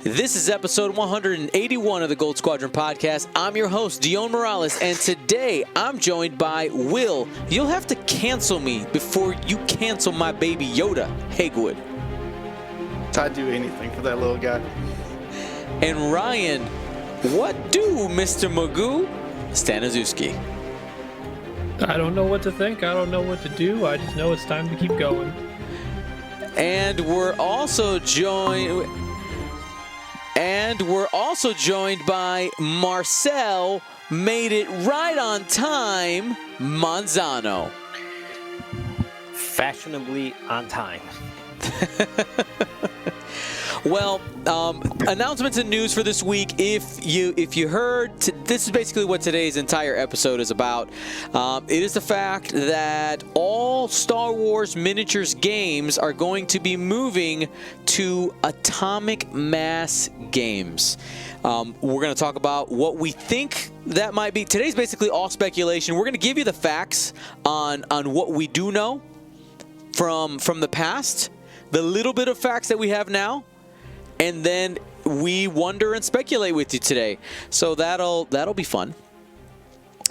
This is episode 181 of the Gold Squadron podcast. I'm your host, Dion Morales, and today I'm joined by Will. You'll have to cancel me before you cancel my baby Yoda, Hagewood. I'd do anything for that little guy. And Ryan, what do, Mr. Magoo? Staniszewski. I don't know what to think. I don't know what to do. I just know it's time to keep going. And we're also joined by Marcel, made it right on time, Manzano. Fashionably on time. Well, announcements and news for this week. If you heard, this is basically what today's entire episode is about. It is the fact that all Star Wars miniatures games are going to be moving to Atomic Mass Games. We're going to talk about what we think that might be. Today's basically all speculation. We're going to give you the facts on what we do know from the past, the little bit of facts that we have now, and then we wonder and speculate with you today. So that'll be fun.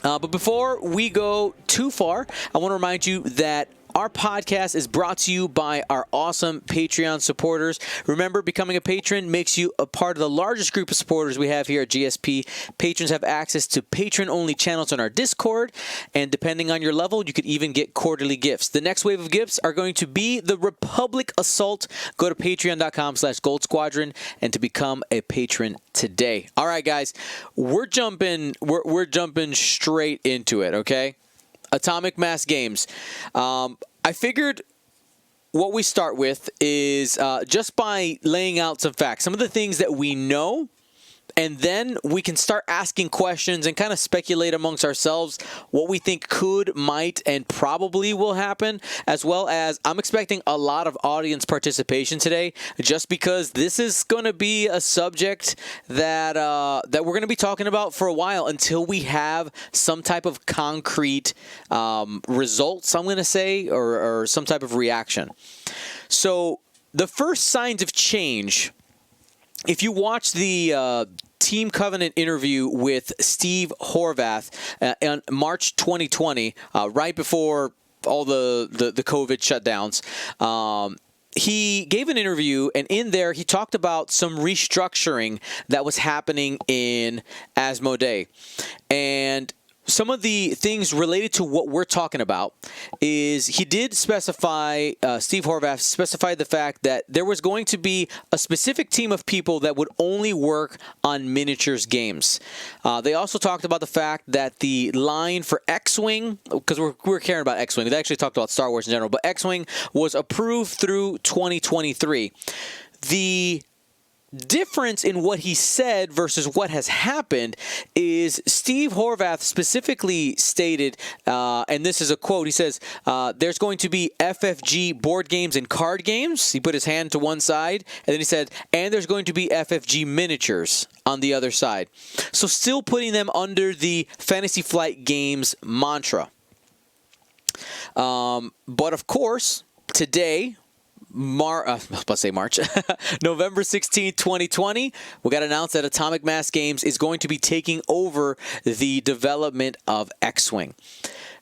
But before we go too far, I want to remind you that our podcast is brought to you by our awesome Patreon supporters. Remember, becoming a patron makes you a part of the largest group of supporters we have here at GSP. Patrons have access to patron-only channels on our Discord, and depending on your level, you could even get quarterly gifts. The next wave of gifts are going to be the Republic Assault. Go to patreon.com/Gold Squadron and to become a patron today. All right, guys, we're jumping straight into it, okay? Atomic Mass Games. I figured what we start with is just by laying out some facts, some of the things that we know, and then we can start asking questions and kind of speculate amongst ourselves what we think could, might, and probably will happen, as well as I'm expecting a lot of audience participation today, just because this is going to be a subject that we're going to be talking about for a while until we have some type of concrete results, I'm going to say, or some type of reaction. So the first signs of change, if you watch the Team Covenant interview with Steve Horvath in March 2020, right before all the COVID shutdowns, he gave an interview, and in there he talked about some restructuring that was happening in Asmodee. And some of the things related to what we're talking about is he did specify, Steve Horvath specified the fact that there was going to be a specific team of people that would only work on miniatures games. They also talked about the fact that the line for X-Wing, because we're caring about X-Wing, they actually talked about Star Wars in general, but X-Wing was approved through 2023. The difference in what he said versus what has happened is Steve Horvath specifically stated, and this is a quote, he says, there's going to be FFG board games and card games. He put his hand to one side, and then he said, and there's going to be FFG miniatures on the other side. So still putting them under the Fantasy Flight Games mantra. But of course, today, March, November 16, 2020, we got announced that Atomic Mass Games is going to be taking over the development of X-Wing.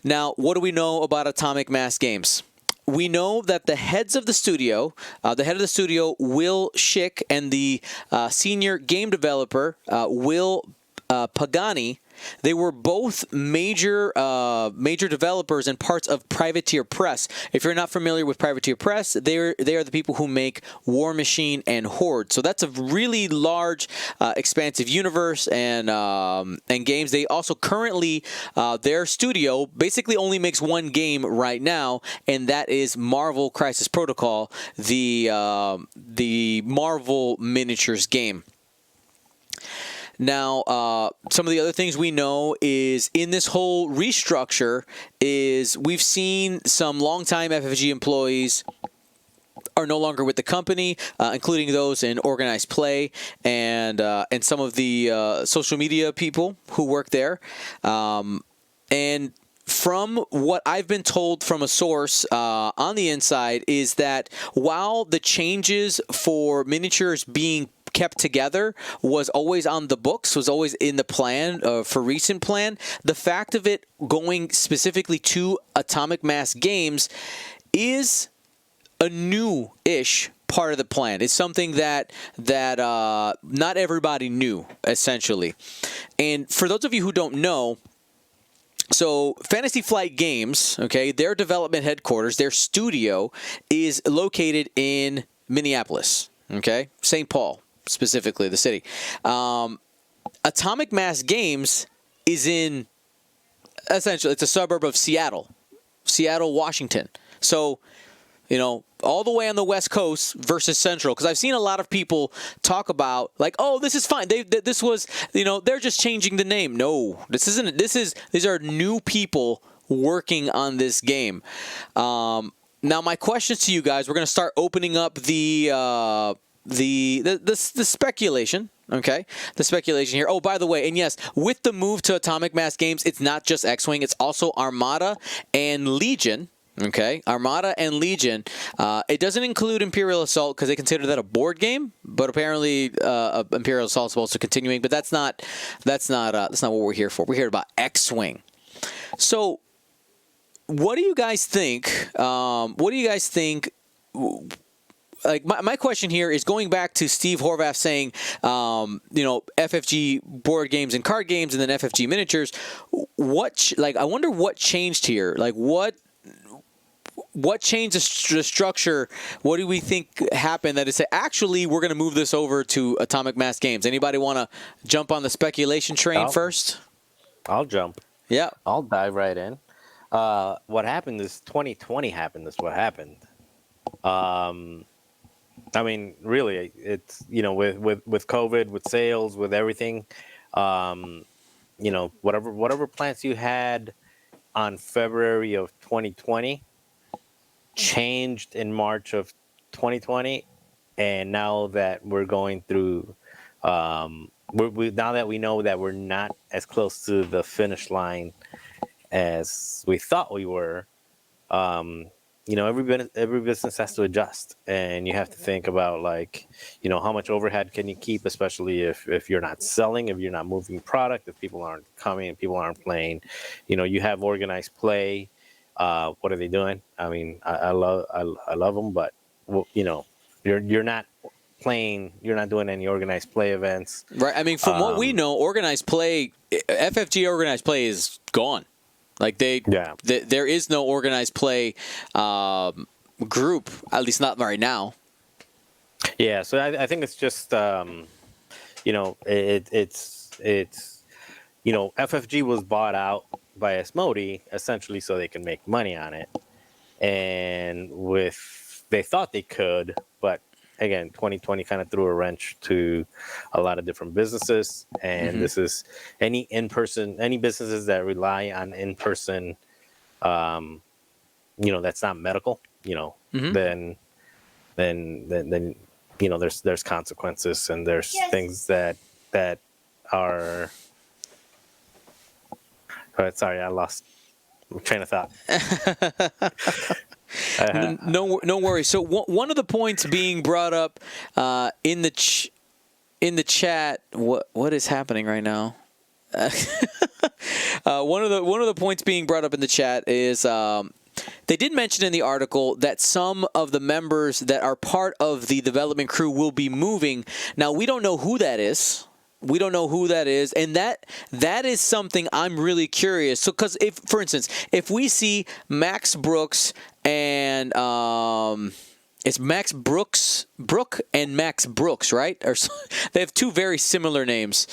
Now, what do we know about Atomic Mass Games? We know that the heads of the studio, Will Schick, and the senior game developer, Will Pagani, they were both major developers and parts of Privateer Press. If you're not familiar with Privateer Press, they are the people who make War Machine and Horde. So that's a really large, expansive universe and games. They also currently, their studio basically only makes one game right now, and that is Marvel Crisis Protocol, the Marvel miniatures game. Now, some of the other things we know is in this whole restructure is we've seen some longtime FFG employees are no longer with the company, including those in organized play and some of the social media people who work there. And from what I've been told from a source on the inside is that while the changes for miniatures being kept together, was always on the books, was always in the plan for recent plan. The fact of it going specifically to Atomic Mass Games is a new-ish part of the plan. It's something that not everybody knew, essentially. And for those of you who don't know, so Fantasy Flight Games, okay, their development headquarters, their studio is located in Minneapolis, okay, St. Paul, specifically the city. Atomic Mass Games is in, essentially, it's a suburb of Seattle, Washington. So, you know, all the way on the West Coast versus Central, because I've seen a lot of people talk about, like, oh, this is fine. This was, you know, they're just changing the name. No, this isn't. These are new people working on this game. Now, my questions to you guys. We're going to start opening up the speculation. Okay, the speculation here. Oh, by the way, and yes, with the move to Atomic Mass Games, it's not just X-Wing. It's also Armada and Legion. Okay, Armada and Legion. It doesn't include Imperial Assault because they consider that a board game, but apparently Imperial Assault is also continuing. But that's not what we're here for. We're here about X-Wing. So, what do you guys think? Like my question here is going back to Steve Horvath saying, you know, FFG board games and card games, and then FFG miniatures. I wonder what changed here. Like what changed the structure? What do we think happened that it said, actually, we're going to move this over to Atomic Mass Games? Anybody want to jump on the speculation train first? I'll jump. Yeah. I'll dive right in. What happened is 2020 happened. That's what happened. I mean, really, it's, you know, with COVID, with sales, with everything, you know, whatever plans you had on February of 2020 changed in March of 2020, and now that we're going through, now that we know that we're not as close to the finish line as we thought we were, you know, every business has to adjust, and you have to think about, like, you know, how much overhead can you keep, especially if you're not selling, if you're not moving product, if people aren't coming and people aren't playing. You know, you have organized play. What are they doing? I mean, I love them, but, you know, you're not playing. You're not doing any organized play events, right? I mean, from what we know, organized play, FFG organized play is gone. Like there is no organized play group, at least not right now. Yeah, so I think it's just, you know, it's you know, FFG was bought out by Asmodee essentially so they can make money on it, and they thought they could, but again, 2020 kind of threw a wrench to a lot of different businesses, and this is any businesses that rely on in-person, you know, that's not medical, you know, then you know, there's consequences, and there's things that are. Sorry, I lost my train of thought. No worries. So one of the points being brought up in the chat. What is happening right now? One of the points being brought up in the chat is they did mention in the article that some of the members that are part of the development crew will be moving. Now, we don't know who that is. And that is something I'm really curious. So, because for instance, if we see Max Brooks and it's Max Brook and Max Brooks, right? Or they have two very similar names.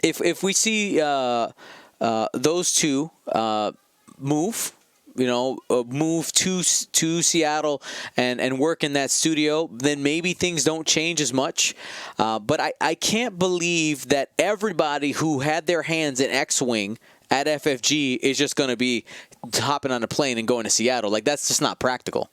If we see those two move. You know, move to Seattle and work in that studio, then maybe things don't change as much. But I can't believe that everybody who had their hands in X-Wing at FFG is just going to be hopping on a plane and going to Seattle. Like, that's just not practical.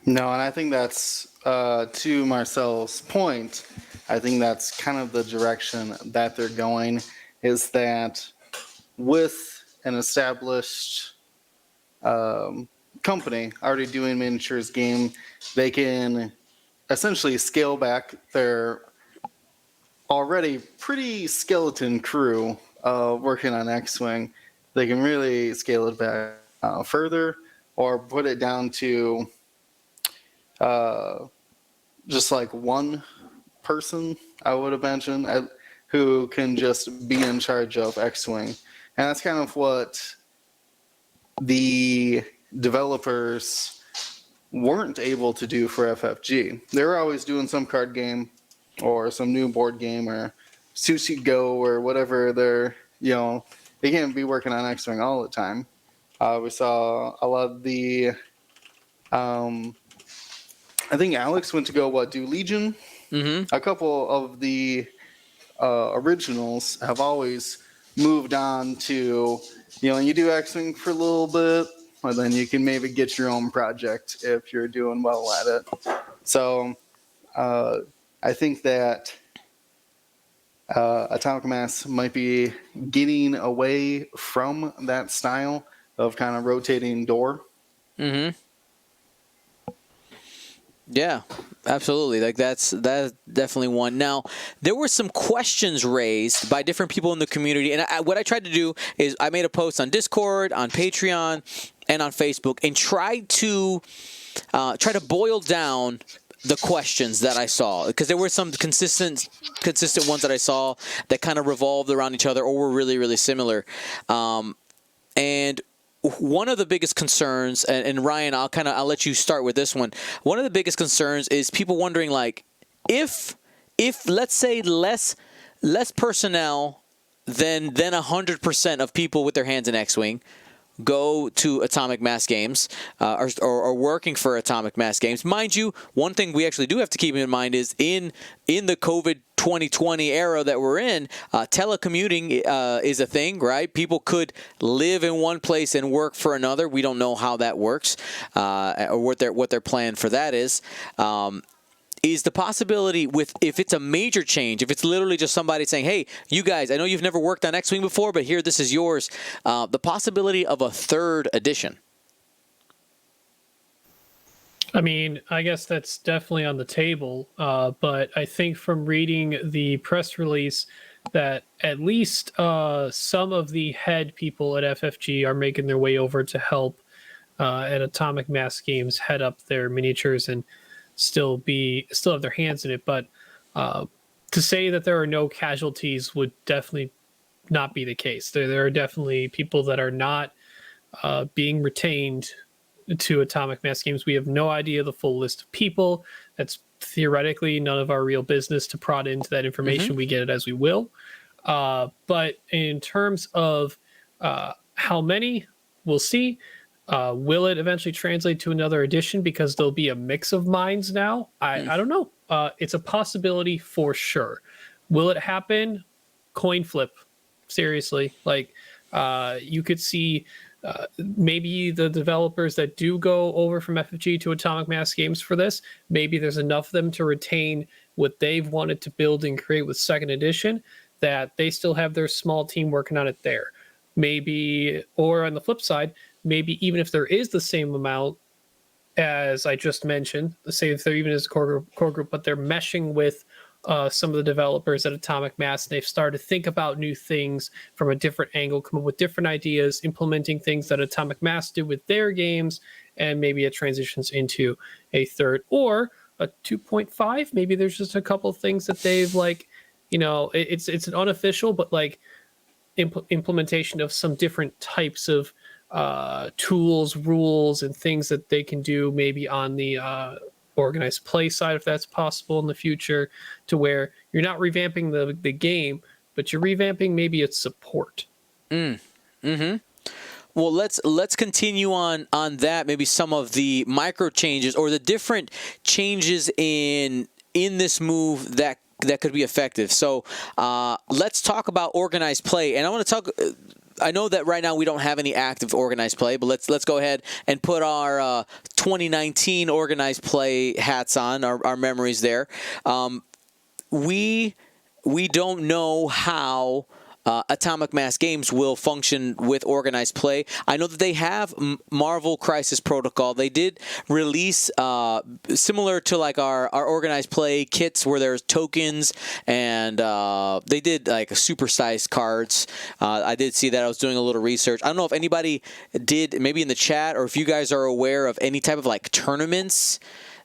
No, and I think that's, to Marcel's point, I think that's kind of the direction that they're going, is that with an established company already doing miniatures game, they can essentially scale back their already pretty skeleton crew working on X-Wing. They can really scale it back further, or put it down to just like one person, I would imagine, who can just be in charge of X-Wing. And that's kind of what the developers weren't able to do for FFG. They were always doing some card game or some new board game or Sushi Go or whatever. They can't be working on X-Wing all the time. We saw a lot of the I think Alex went to go do Legion. Mm-hmm. A couple of the originals have always moved on to, you do X-Wing for a little bit, and then you can maybe get your own project if you're doing well at it. So I think that Atomic Mass might be getting away from that style of kind of rotating door. Mm-hmm. Yeah, absolutely. Like that's definitely one. Now, there were some questions raised by different people in the community, and what I tried to do is I made a post on Discord, on Patreon, and on Facebook, and tried to boil down the questions that I saw, because there were some consistent ones that I saw that kind of revolved around each other or were really, really similar. And one of the biggest concerns, and Ryan, I'll let you start with this one. One of the biggest concerns is people wondering, like, if let's say less personnel than 100% of people with their hands in X-Wing go to Atomic Mass Games or working for Atomic Mass Games. Mind you, one thing we actually do have to keep in mind is in the COVID 2020 era that we're in, telecommuting is a thing, right? People could live in one place and work for another. We don't know how that works or what their plan for that is. Is the possibility if it's a major change, if it's literally just somebody saying, hey, you guys, I know you've never worked on X-Wing before, but here, this is yours, the possibility of a third edition? I mean, I guess that's definitely on the table, but I think from reading the press release that at least some of the head people at FFG are making their way over to help at Atomic Mass Games head up their miniatures and still have their hands in it. But to say that there are no casualties would definitely not be the case. There are definitely people that are not being retained to Atomic Mass Games. We have no idea the full list of people. That's theoretically none of our real business to prod into that information. Mm-hmm. We get it as we will. But in terms of how many, we'll see. Will it eventually translate to another edition because there'll be a mix of minds now? I don't know. It's a possibility for sure. Will it happen? Coin flip. Seriously. Like, you could see maybe the developers that do go over from FFG to Atomic Mass Games for this, maybe there's enough of them to retain what they've wanted to build and create with second edition that they still have their small team working on it there. Maybe, or on the flip side, maybe even if there is the same amount as I just mentioned, say if there even is a core group, but they're meshing with some of the developers at Atomic Mass, and they've started to think about new things from a different angle, come up with different ideas, implementing things that Atomic Mass did with their games, and maybe it transitions into a third or a 2.5. Maybe there's just a couple of things that they've it's an unofficial, but like implementation of some different types of tools, rules, and things that they can do maybe on the organized play side, if that's possible in the future, to where you're not revamping the game, but you're revamping maybe its support. Mm-hmm. Well, let's continue on that. Maybe some of the micro changes or the different changes in this move that could be effective. So let's talk about organized play, and I want to talk. I know that right now we don't have any active organized play, but let's go ahead and put our 2019 organized play hats on, our memories there. We don't know how Atomic Mass Games will function with organized play. I know that they have Marvel Crisis Protocol. They did release similar to like our organized play kits where there's tokens, and they did like supersized cards. I did see that. I was doing a little research. I don't know if anybody did, maybe in the chat, or if you guys are aware of any type of like tournaments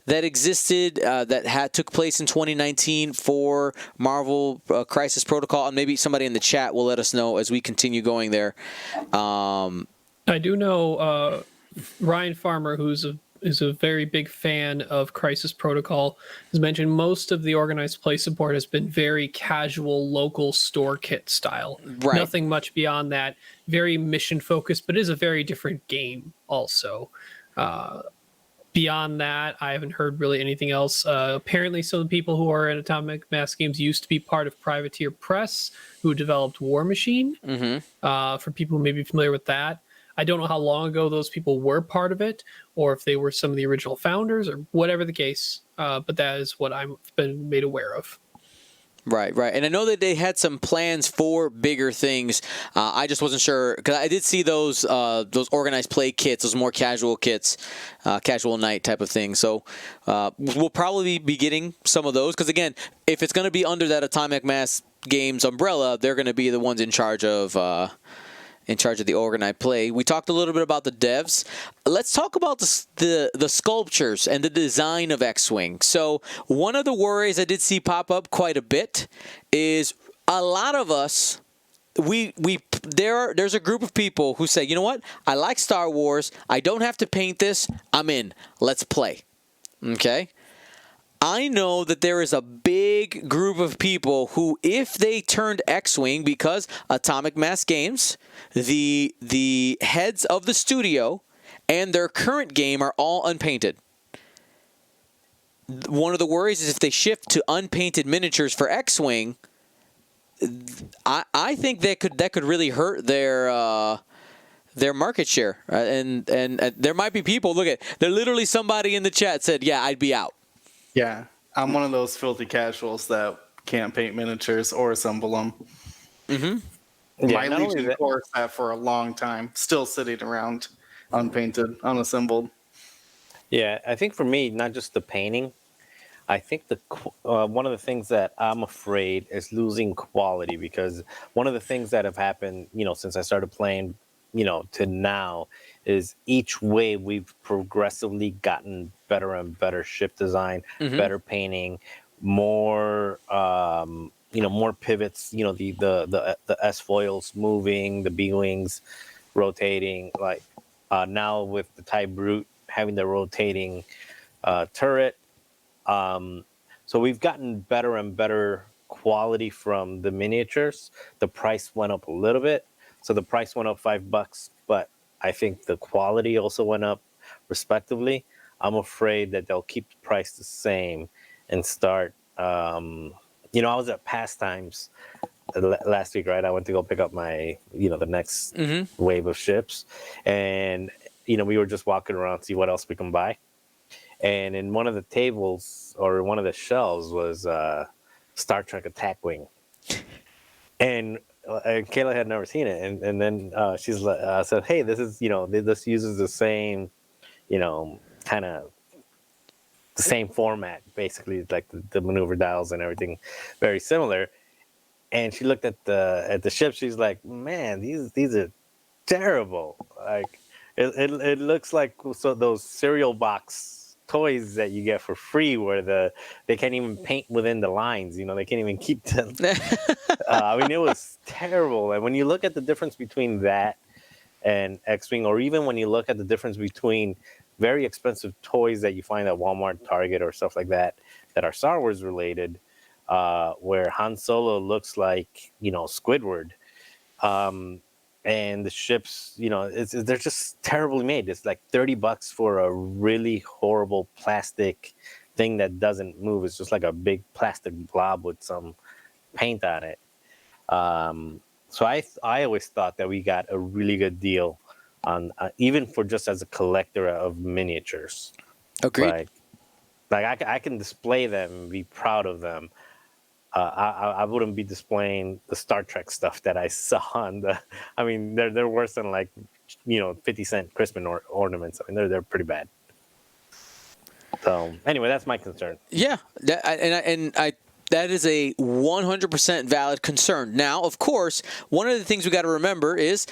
that existed that took place in 2019 for Marvel Crisis Protocol, and maybe somebody in the chat will let us know as we continue going there. I do know Ryan Farmer, who's a very big fan of Crisis Protocol, has mentioned most of the organized play support has been very casual, local store kit style. Right. Nothing much beyond that. Very mission focused, but it is a very different game also. Beyond that, I haven't heard really anything else. Apparently, some of the people who are at Atomic Mass Games used to be part of Privateer Press, who developed War Machine. For people who may be familiar with that. I don't know how long ago those people were part of it, or if they were some of the original founders, or whatever the case. But that is what I've been made aware of. Right. And I know that they had some plans for bigger things. I just wasn't sure, because I did see those organized play kits, those more casual kits, casual night type of thing. So we'll probably be getting some of those, because again, if it's going to be under that Atomic Mass Games umbrella, they're going to be the ones in charge of the organized play. We talked a little bit about the devs. Let's talk about the sculptures and the design of X-Wing. So one of the worries I did see pop up quite a bit is a lot of us, there's a group of people who say, you know what, I like Star Wars, I don't have to paint this, I'm in, let's play. Okay? I know that there is a big group of people who, if they turned X-Wing, because Atomic Mass Games, the heads of the studio and their current game are all unpainted. One of the worries is if they shift to unpainted miniatures for X-Wing, I think that could really hurt their market share. And there might be people, there literally somebody in the chat said, yeah, I'd be out. Yeah, I'm one of those filthy casuals that can't paint miniatures or assemble them. My Legion core sat for a long time, still sitting around, unpainted, unassembled. Yeah, I think for me, not just the painting. I think one of the things that I'm afraid is losing quality, because one of the things that have happened, since I started playing, to now, is each wave we've progressively gotten better and better ship design, better painting, more more pivots, the S foils moving, the B wings rotating, like now with the TIE Brute having the rotating turret. So we've gotten better and better quality from the miniatures. The price went up a little bit. So the price went up $5, but I think the quality also went up respectively. I'm afraid that they'll keep the price the same and start. I was at Pastimes last week, right? I went to go pick up my, the next wave of ships, and we were just walking around to see what else we can buy. And in one of the tables or one of the shelves was Star Trek Attack Wing, and Kayla had never seen it, and then she's said, "Hey, this is this uses the same, kind of the same format, basically, like the maneuver dials and everything, very similar." And she looked at the ship. She's like, "Man, these are terrible. Like it looks like those cereal box toys that you get for free, where they can't even paint within the lines. They can't even keep them." It was terrible. And when you look at the difference between that and X-Wing, or even when you look at the difference between very expensive toys that you find at Walmart, Target, or stuff like that are Star Wars related, where Han Solo looks like Squidward, and the ships, they're just terribly made. It's like $30 for a really horrible plastic thing that doesn't move. It's just like a big plastic blob with some paint on it. So I always thought that we got a really good deal on even for just as a collector of miniatures. Agreed. Like I can display them and be proud of them. I wouldn't be displaying the Star Trek stuff that I saw on the. I mean, they're worse than like 50-cent Christmas ornaments. I mean, they're pretty bad. So anyway, that's my concern. Yeah, that is a 100% valid concern. Now, of course, one of the things we got to remember is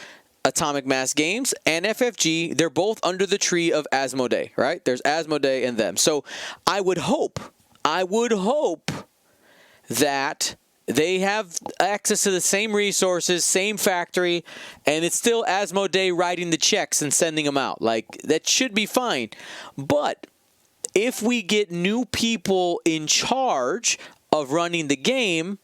Atomic Mass Games and FFG, they're both under the tree of Asmodee, right? There's Asmodee and them. So I would hope that they have access to the same resources, same factory, and it's still Asmodee writing the checks and sending them out. Like, that should be fine. But if we get new people in charge of running the game,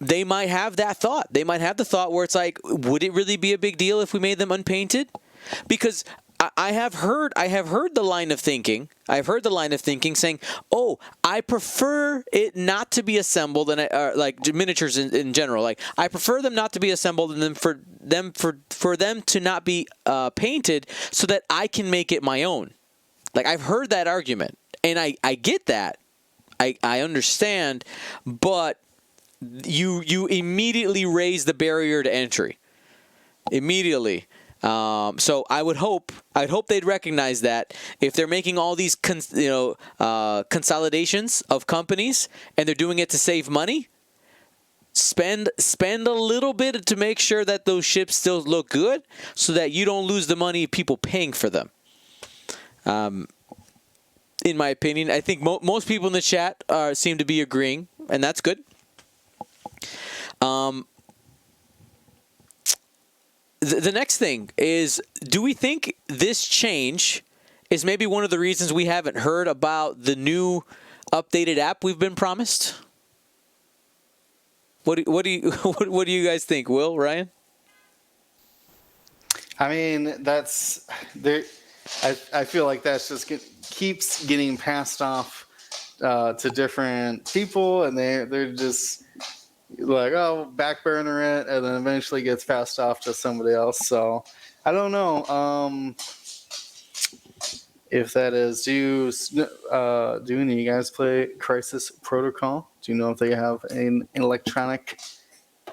they might have that thought. They might have the thought where it's like, would it really be a big deal if we made them unpainted? Because I have heard the line of thinking. I've heard the line of thinking saying, "Oh, I prefer it not to be assembled," and like miniatures in general. Like, I prefer them not to be assembled, and then for them to not be painted, so that I can make it my own. Like, I've heard that argument, and I get that. I understand, but you immediately raise the barrier to entry. Immediately. So I'd hope they'd recognize that if they're making all these consolidations of companies and they're doing it to save money, spend a little bit to make sure that those ships still look good, so that you don't lose the money of people paying for them. In my opinion, I think most people in the chat seem to be agreeing, and that's good. The next thing is, do we think this change is maybe one of the reasons we haven't heard about the new updated app we've been promised? What do you guys think, Will, Ryan? I mean, that's there. I feel like that's just keeps getting passed off to different people, and they're just like, oh, back burner it, and then eventually gets passed off to somebody else. So I don't know if that is. Do any of you guys play Crisis Protocol? Do you know if they have an electronic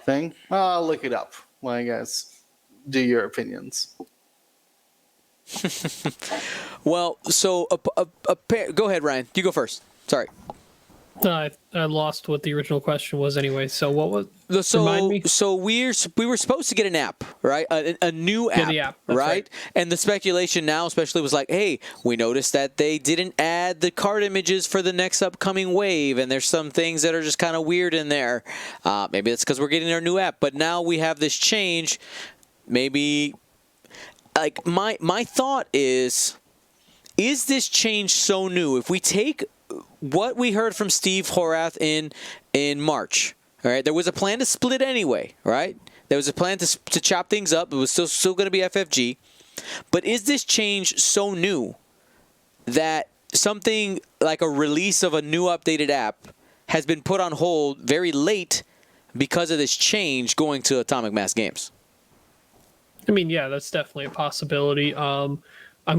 thing? I'll look it up while you guys do your opinions. Well, so go ahead, Ryan. You go first. Sorry. I lost what the original question was anyway. So what was? Remind me. So we were supposed to get an app, right? A new app, the app, that's right? And the speculation now, especially, was like, hey, we noticed that they didn't add the card images for the next upcoming wave, and there's some things that are just kind of weird in there. Maybe that's because we're getting our new app, but now we have this change. Maybe, like, my thought is this change so new? If we take what we heard from Steve Horath in March, all right, there was a plan to split anyway, right? There was a plan to chop things up. It was still going to be FFG. But is this change so new that something like a release of a new updated app has been put on hold very late because of this change going to Atomic Mass Games? I mean, yeah, that's definitely a possibility. I'm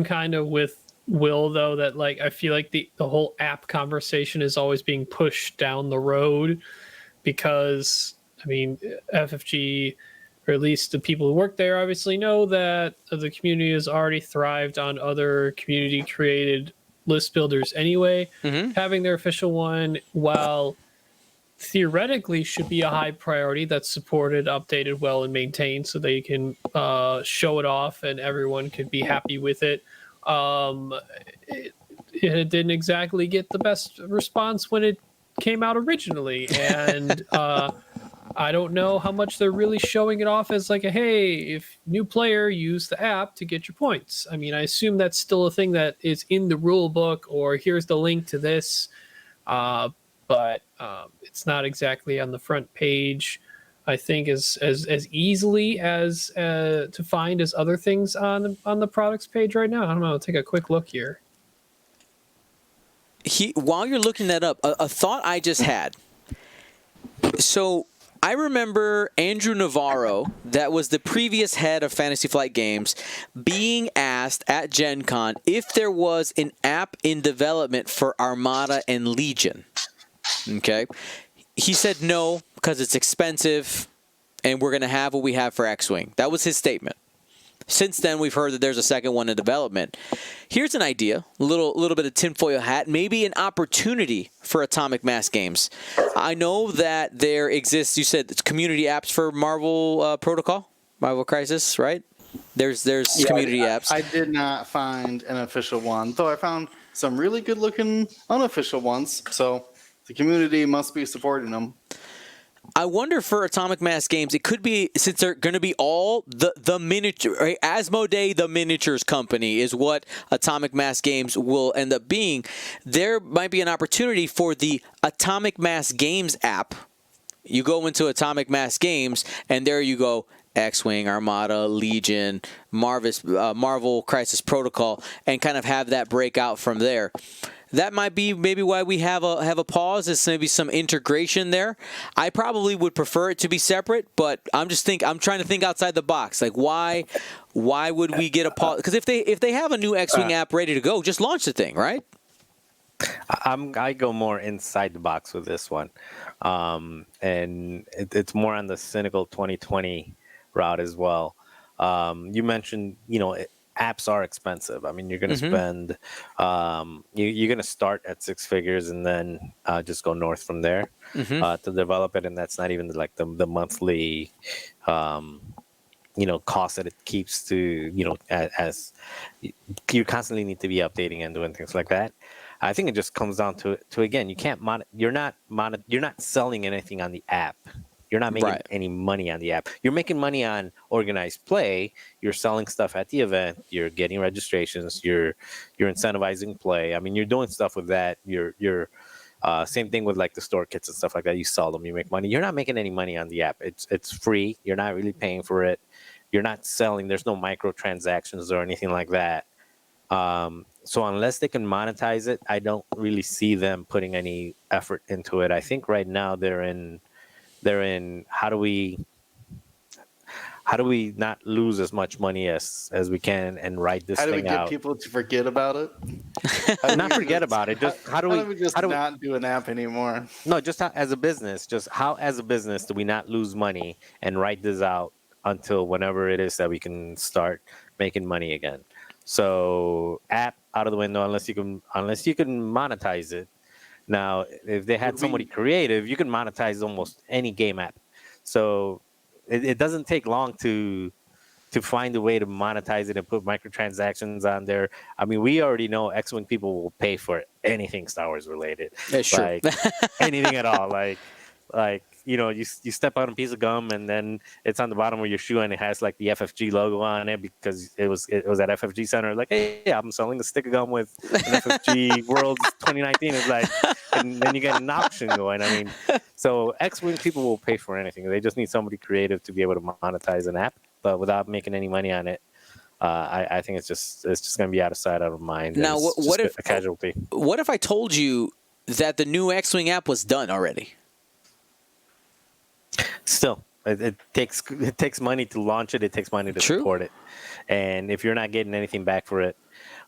kind of with Will, though, that like I feel like the whole app conversation is always being pushed down the road because, I mean, FFG, or at least the people who work there, obviously know that the community has already thrived on other community-created list builders anyway. Mm-hmm. Having their official one, while theoretically should be a high priority, that's supported, updated, well, and maintained so they can show it off and everyone could be happy with it. It didn't exactly get the best response when it came out originally, and I don't know how much they're really showing it off as like a, hey, if new player, use the app to get your points. I mean, I assume that's still a thing that is in the rule book, or here's the link to this, but it's not exactly on the front page, I think, as easily as to find as other things on the products page right now. I don't know. I'll take a quick look here. While you're looking that up, a thought I just had. So I remember Andrew Navarro, that was the previous head of Fantasy Flight Games, being asked at Gen Con if there was an app in development for Armada and Legion. Okay. he said no because it's expensive, and we're going to have what we have for X-Wing. That was his statement. Since then, we've heard that there's a second one in development. Here's an idea, a little bit of tinfoil hat, maybe an opportunity for Atomic Mass Games. I know that there exists, you said, community apps for Marvel Protocol, Marvel Crisis, right? There's community apps. I did not find an official one, though I found some really good-looking unofficial ones, so the community must be supporting them. I wonder for Atomic Mass Games, it could be, since they're going to be all the miniature, right? Asmodee, the miniatures company, is what Atomic Mass Games will end up being. There might be an opportunity for the Atomic Mass Games app. You go into Atomic Mass Games, and there you go, X-Wing, Armada, Legion, Marvel Crisis Protocol, and kind of have that breakout from there. That might be maybe why we have a pause. Is maybe some integration there. I probably would prefer it to be separate, but I'm trying to think outside the box. Like why would we get a pause? Because if they have a new X-Wing app ready to go, just launch the thing, right? I go more inside the box with this one, and it's more on the cynical 2020 route as well. You mentioned, apps are expensive. I mean, you're going to spend, you're going to start at six figures and then just go north from there to develop it. And that's not even like the monthly, cost that it keeps to, as you constantly need to be updating and doing things like that. I think it just comes down to again, you can't you're not selling anything on the app. You're not making any money on the app. You're making money on organized play. You're selling stuff at the event. You're getting registrations. You're incentivizing play. I mean, you're doing stuff with that. You're same thing with like the store kits and stuff like that. You sell them. You make money. You're not making any money on the app. It's free. You're not really paying for it. You're not selling. There's no microtransactions or anything like that. So unless they can monetize it, I don't really see them putting any effort into it. I think right now they're in how do we not lose as much money as we can and write this thing out? How do we get people to forget about it? Not forget about it. Just how do we not do an app anymore? No, just as a business. Just how as a business do we not lose money and write this out until whenever it is that we can start making money again? So app out of the window unless you can monetize it. Now, if they had somebody creative, you can monetize almost any game app. So it doesn't take long to find a way to monetize it and put microtransactions on there. I mean, we already know X-Wing people will pay for anything Star Wars related. That's true. Like anything at all. Like you step on a piece of gum and then it's on the bottom of your shoe and it has like the FFG logo on it because it was at FFG Center. Like, hey, I'm selling a stick of gum with an FFG Worlds 2019. It's like, and then you get an option going. I mean, so X-Wing people will pay for anything. They just need somebody creative to be able to monetize an app, but without making any money on it. I think it's just going to be out of sight, out of mind. Now, what if a casualty? What if I told you that the new X-Wing app was done already? Still, it takes money to launch it. It takes money to support it, and if you're not getting anything back for it,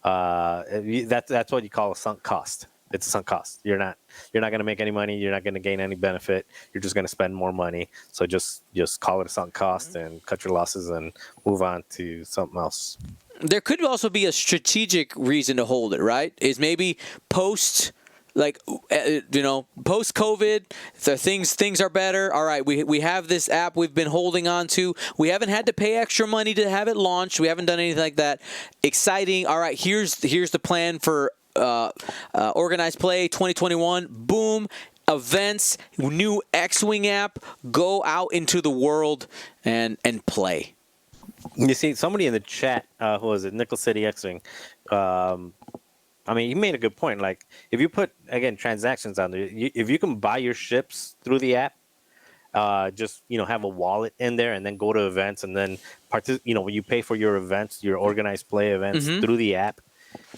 that's what you call a sunk cost. It's a sunk cost. You're not going to make any money. You're not going to gain any benefit. You're just going to spend more money. So just call it a sunk cost and cut your losses and move on to something else. There could also be a strategic reason to hold it, right? Is maybe post COVID, things are better. All right, we have this app we've been holding on to. We haven't had to pay extra money to have it launched. We haven't done anything like that. Exciting. All right, here's the plan for organized play 2021. Boom. Events, new X-Wing app. Go out into the world and play. You see, somebody in the chat, who was it? Nickel City X-Wing. I mean, he made a good point. Like, if you put, again, transactions on there, if you can buy your ships through the app, just, have a wallet in there and then go to events and then, when you pay for your events, your organized play events through the app,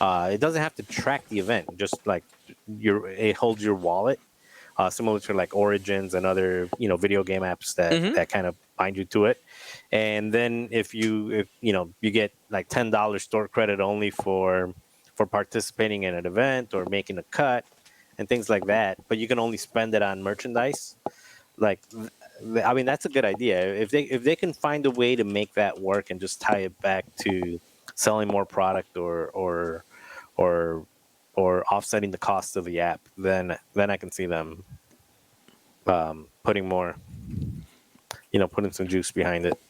it doesn't have to track the event. Just like it holds your wallet, similar to like Origins and other, video game apps that kind of bind you to it. And then if you get like $10 store credit only for participating in an event or making a cut, and things like that, but you can only spend it on merchandise. Like, I mean, that's a good idea. If they can find a way to make that work and just tie it back to selling more product or offsetting the cost of the app, then I can see them putting more, putting some juice behind it.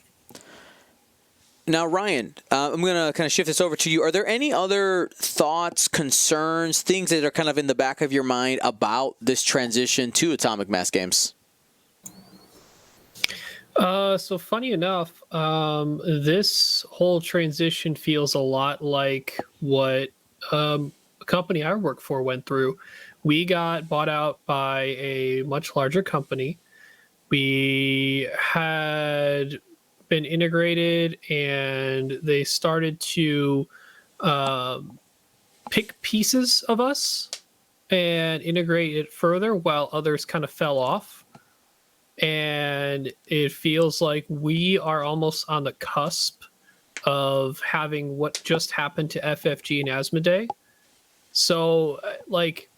Now, Ryan, I'm going to kind of shift this over to you. Are there any other thoughts, concerns, things that are kind of in the back of your mind about this transition to Atomic Mass Games? So funny enough, this whole transition feels a lot like what a company I work for went through. We got bought out by a much larger company. We had been integrated, and they started to pick pieces of us and integrate it further while others kind of fell off. And it feels like we are almost on the cusp of having what just happened to FFG and Asmodee. So, like,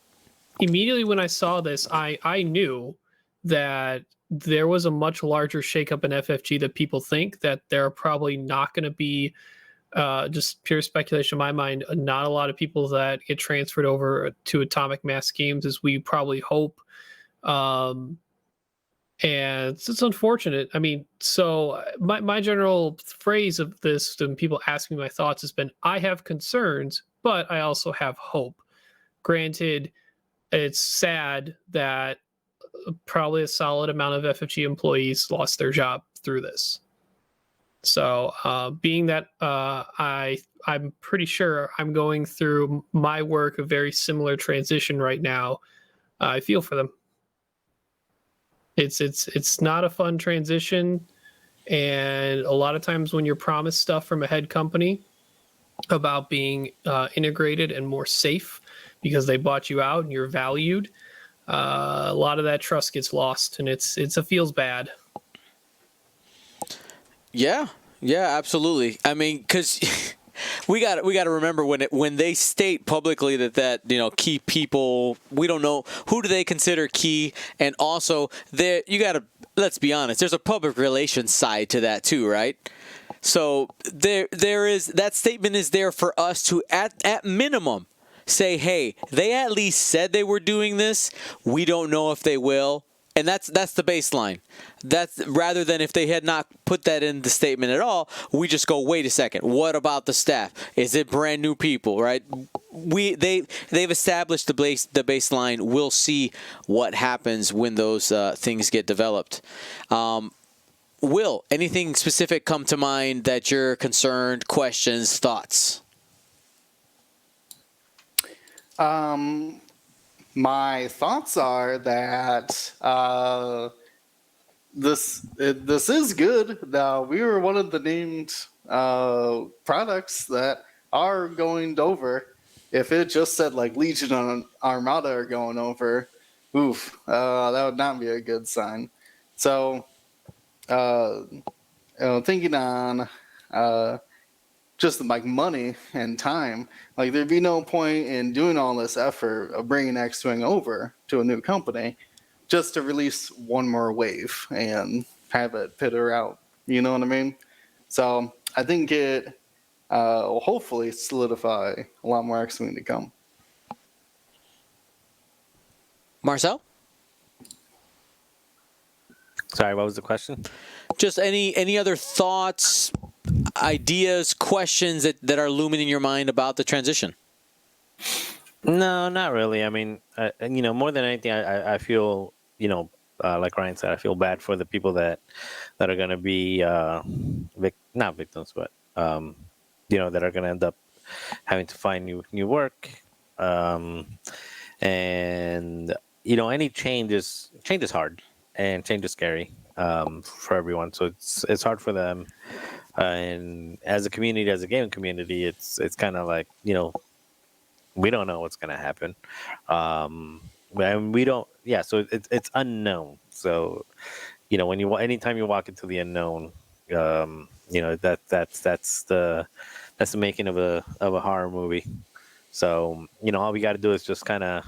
immediately when I saw this, I knew that there was a much larger shakeup in FFG that people think, that there are probably not going to be, just pure speculation in my mind, not a lot of people that get transferred over to Atomic Mass Games as we probably hope. And it's unfortunate. I mean, so my general phrase of this, when people ask me my thoughts, has been, I have concerns, but I also have hope. Granted, it's sad that probably a solid amount of FFG employees lost their job through this. So being that I'm pretty sure I'm going through my work a very similar transition right now, I feel for them. It's not a fun transition, and a lot of times when you're promised stuff from a head company about being integrated and more safe because they bought you out and you're valued, a lot of that trust gets lost, and it feels bad. Yeah, absolutely. I mean, because we got to remember when they state publicly that key people, we don't know who do they consider key, and also let's be honest, there's a public relations side to that too, right? So there is, that statement is there for us to at minimum say, hey, they at least said they were doing this. We don't know if they will. And that's the baseline. That's rather than if they had not put that in the statement at all, we just go, wait a second, what about the staff? Is it brand new people, right? They've established the baseline. We'll see what happens when those things get developed. Will, anything specific come to mind that you're concerned, questions, thoughts? My thoughts are that this is good. Now, we were one of the named products that are going over. If it just said like Legion and Armada are going over, that would not be a good sign. So, thinking on just like money and time, like there'd be no point in doing all this effort of bringing X-Wing over to a new company just to release one more wave and have it peter out. You know what I mean? So I think it will hopefully solidify a lot more X-Wing to come. Marcel? Sorry, what was the question? Just any other thoughts, ideas, questions that are looming in your mind about the transition? No, not really. I mean, more than anything, I feel, like Ryan said, I feel bad for the people that are going to be not victims, but that are going to end up having to find new work. And any change is hard, and change is scary for everyone. So it's hard for them. And as a community, as a gaming community, it's kind of like, we don't know what's going to happen. And we don't, so it's unknown. So, anytime you walk into the unknown, that's the making of a horror movie. So, all we got to do is just kind of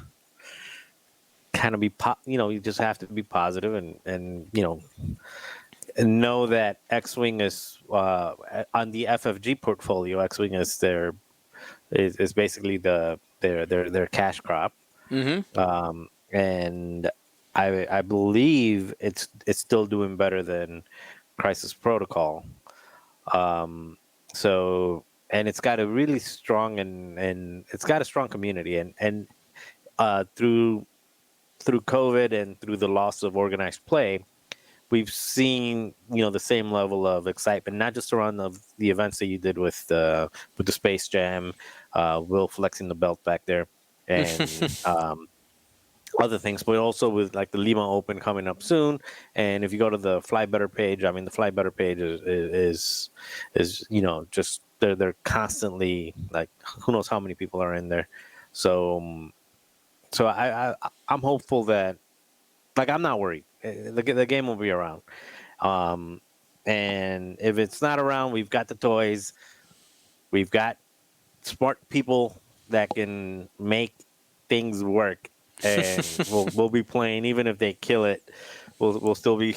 kind of you just have to be positive and and know that X-Wing is on the FFG portfolio. X-Wing is basically their cash crop. And I believe it's still doing better than Crisis Protocol. So, and it's got a really strong and it's got a strong community, and through COVID and through the loss of organized play, we've seen the same level of excitement, not just around the events that you did with the Space Jam, Will flexing the belt back there, and other things, but also with like the Lima Open coming up soon. And if you go to the Fly Better page, I mean, the Fly Better page is just they're constantly, like, who knows how many people are in there. So I'm hopeful that, like, I'm not worried. The game will be around. And if it's not around, we've got the toys. We've got smart people that can make things work, and we'll be playing. Even if they kill it, we'll still be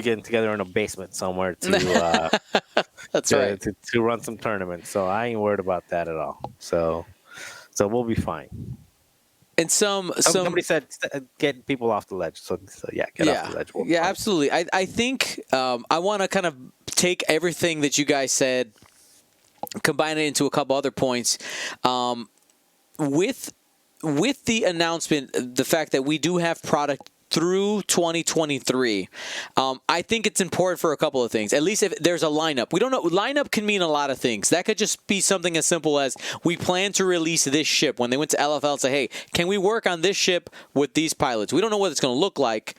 getting together in a basement somewhere to That's right. to run some tournaments. So I ain't worried about that at all. So we'll be fine. And somebody said get people off the ledge. So yeah, get off the ledge. Yeah, absolutely. I think I want to kind of take everything that you guys said, combine it into a couple other points. With the announcement, the fact that we do have product through 2023, I think it's important for a couple of things. At least if there's a lineup. We don't know. Lineup can mean a lot of things. That could just be something as simple as we plan to release this ship. When they went to LFL and say, hey, can we work on this ship with these pilots? We don't know what it's going to look like,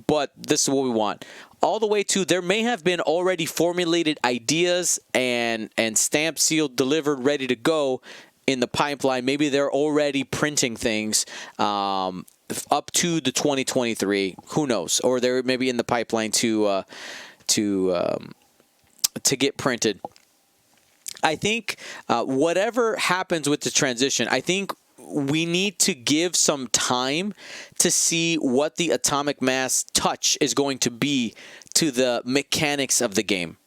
but this is what we want. All the way to there may have been already formulated ideas and stamped, sealed, delivered, ready to go in the pipeline. Maybe they're already printing things up to the 2023. Who knows? Or they're maybe in the pipeline to get printed. I think whatever happens with the transition, I think we need to give some time to see what the atomic mass touch is going to be to the mechanics of the game.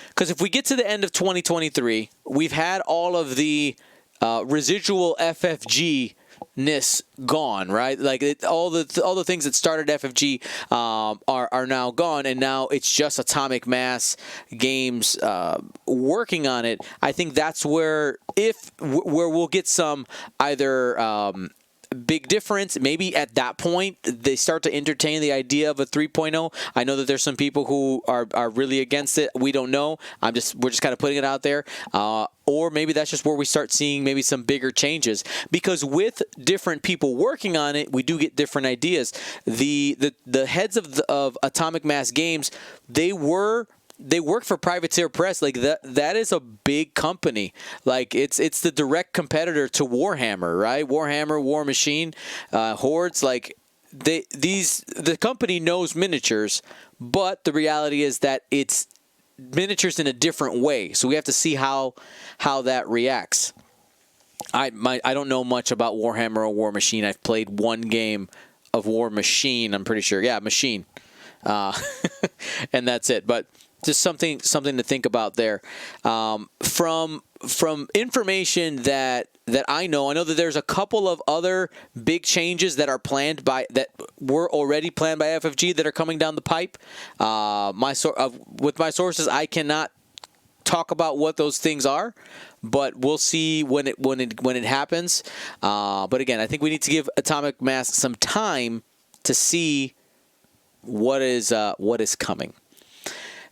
Because if we get to the end of 2023, we've had all of the residual FFG-ness gone, right? Like all the things that started FFG are now gone, and now it's just atomic mass games working on it. I think that's where we'll get some either big difference. Maybe at that point they start to entertain the idea of a 3.0. I know that there's some people who are really against it. We don't know. We're just kind of putting it out there. Or maybe that's just where we start seeing maybe some bigger changes, because with different people working on it, we do get different ideas. The heads of Atomic Mass Games, they work for Privateer Press. Like that is a big company. Like it's the direct competitor to Warhammer, right? Warhammer, War Machine, Hordes. Like the company knows miniatures, but the reality is that it's miniatures in a different way. So we have to see how that reacts. I don't know much about Warhammer or War Machine. I've played one game of War Machine. I'm pretty sure. Yeah, Machine, and that's it. But just something to think about there. From information that I know that there's a couple of other big changes that were already planned by FFG that are coming down the pipe. With my sources, I cannot talk about what those things are, but we'll see when it happens. But again, I think we need to give Atomic Mass some time to see what is coming.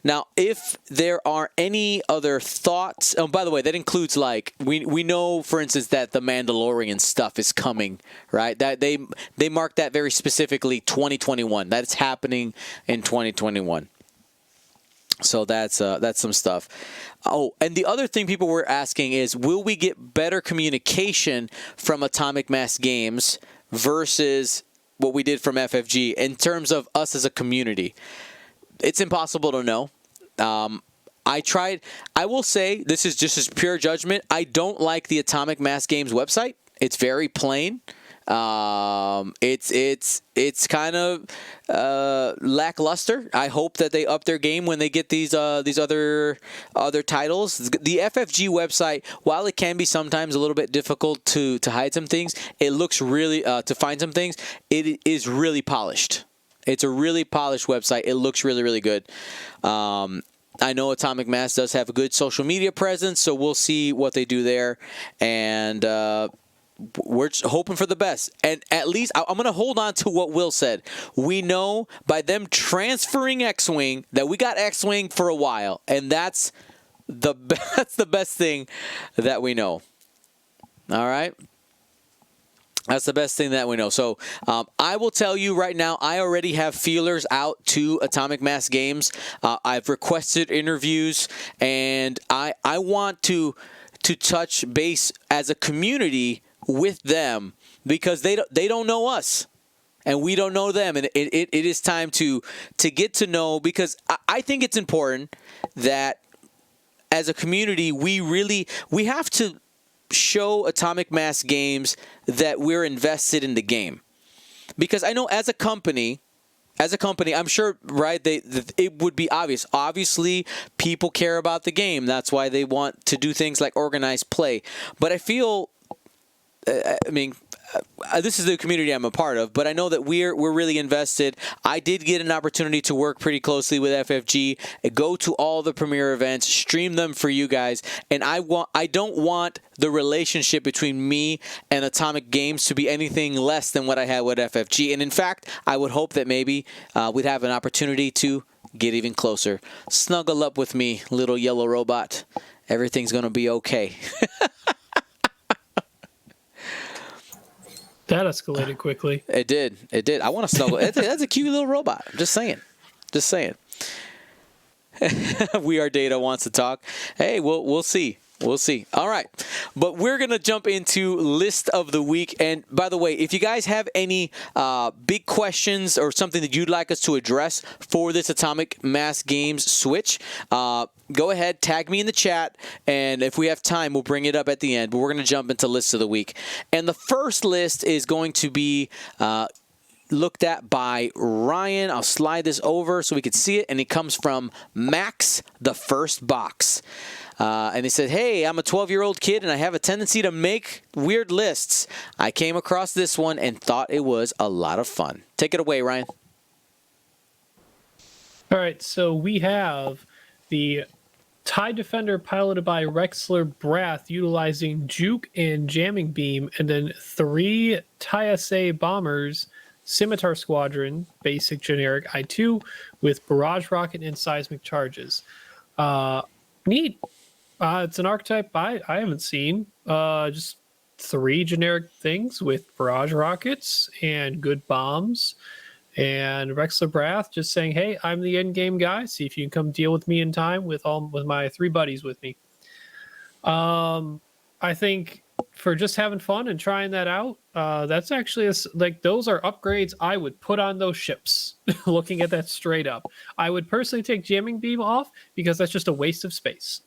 Now, if there are any other thoughts, oh, by the way, that includes like we know, for instance, that the Mandalorian stuff is coming, right? That they marked that very specifically 2021. That's happening in 2021. So that's some stuff. Oh, and the other thing people were asking is, will we get better communication from Atomic Mass Games versus what we did from FFG in terms of us as a community? It's impossible to know. I tried. I will say, this is just as pure judgment, I don't like the Atomic Mass Games website. It's very plain. It's kind of lackluster. I hope that they up their game when they get these other titles. The FFG website, while it can be sometimes a little bit difficult to hide some things, it looks really to find some things. It is really polished. It's a really polished website. It looks really, really good. I know Atomic Mass does have a good social media presence, so we'll see what they do there. And we're just hoping for the best. And at least I'm going to hold on to what Will said. We know by them transferring X-Wing that we got X-Wing for a while. And that's the best thing that we know. All right? That's the best thing that we know. So I will tell you right now, I already have feelers out to Atomic Mass Games. I've requested interviews, and I want to touch base as a community with them because they don't know us. And we don't know them, and it is time to get to know, because I think it's important that as a community we have to show Atomic Mass Games that we're invested in the game. Because I know as a company, I'm sure, right, it would be obvious. Obviously, people care about the game. That's why they want to do things like organized play. But I feel, this is the community I'm a part of, but I know that we're really invested. I did get an opportunity to work pretty closely with FFG, go to all the premiere events, stream them for you guys, and I don't want the relationship between me and Atomic Games to be anything less than what I had with FFG. And in fact, I would hope that maybe we'd have an opportunity to get even closer. Snuggle up with me, little yellow robot. Everything's going to be okay. That escalated quickly. It did. I want to snuggle. That's a cute little robot. I'm just saying. We Are Data wants to talk. Hey, we'll see. We'll see. All right. But we're going to jump into list of the week. And by the way, if you guys have any big questions or something that you'd like us to address for this Atomic Mass Games Switch, go ahead, tag me in the chat. And if we have time, we'll bring it up at the end. But we're going to jump into list of the week. And the first list is going to be looked at by Ryan. I'll slide this over so we can see it. And it comes from Max, the First Box. And he said, hey, I'm a 12-year-old kid, and I have a tendency to make weird lists. I came across this one and thought it was a lot of fun. Take it away, Ryan. All right, so we have the TIE Defender piloted by Rexler Brath utilizing Juke and Jamming Beam, and then 3 TIE SA bombers, Scimitar Squadron, basic generic I-2, with barrage rocket and seismic charges. Neat. It's an archetype I haven't seen. Just 3 generic things with barrage rockets and good bombs. And Rexler Brath just saying, hey, I'm the end game guy. See if you can come deal with me in time with my 3 buddies with me. I think for just having fun and trying that out, that's actually those are upgrades I would put on those ships. Looking at that straight up, I would personally take Jamming Beam off because that's just a waste of space.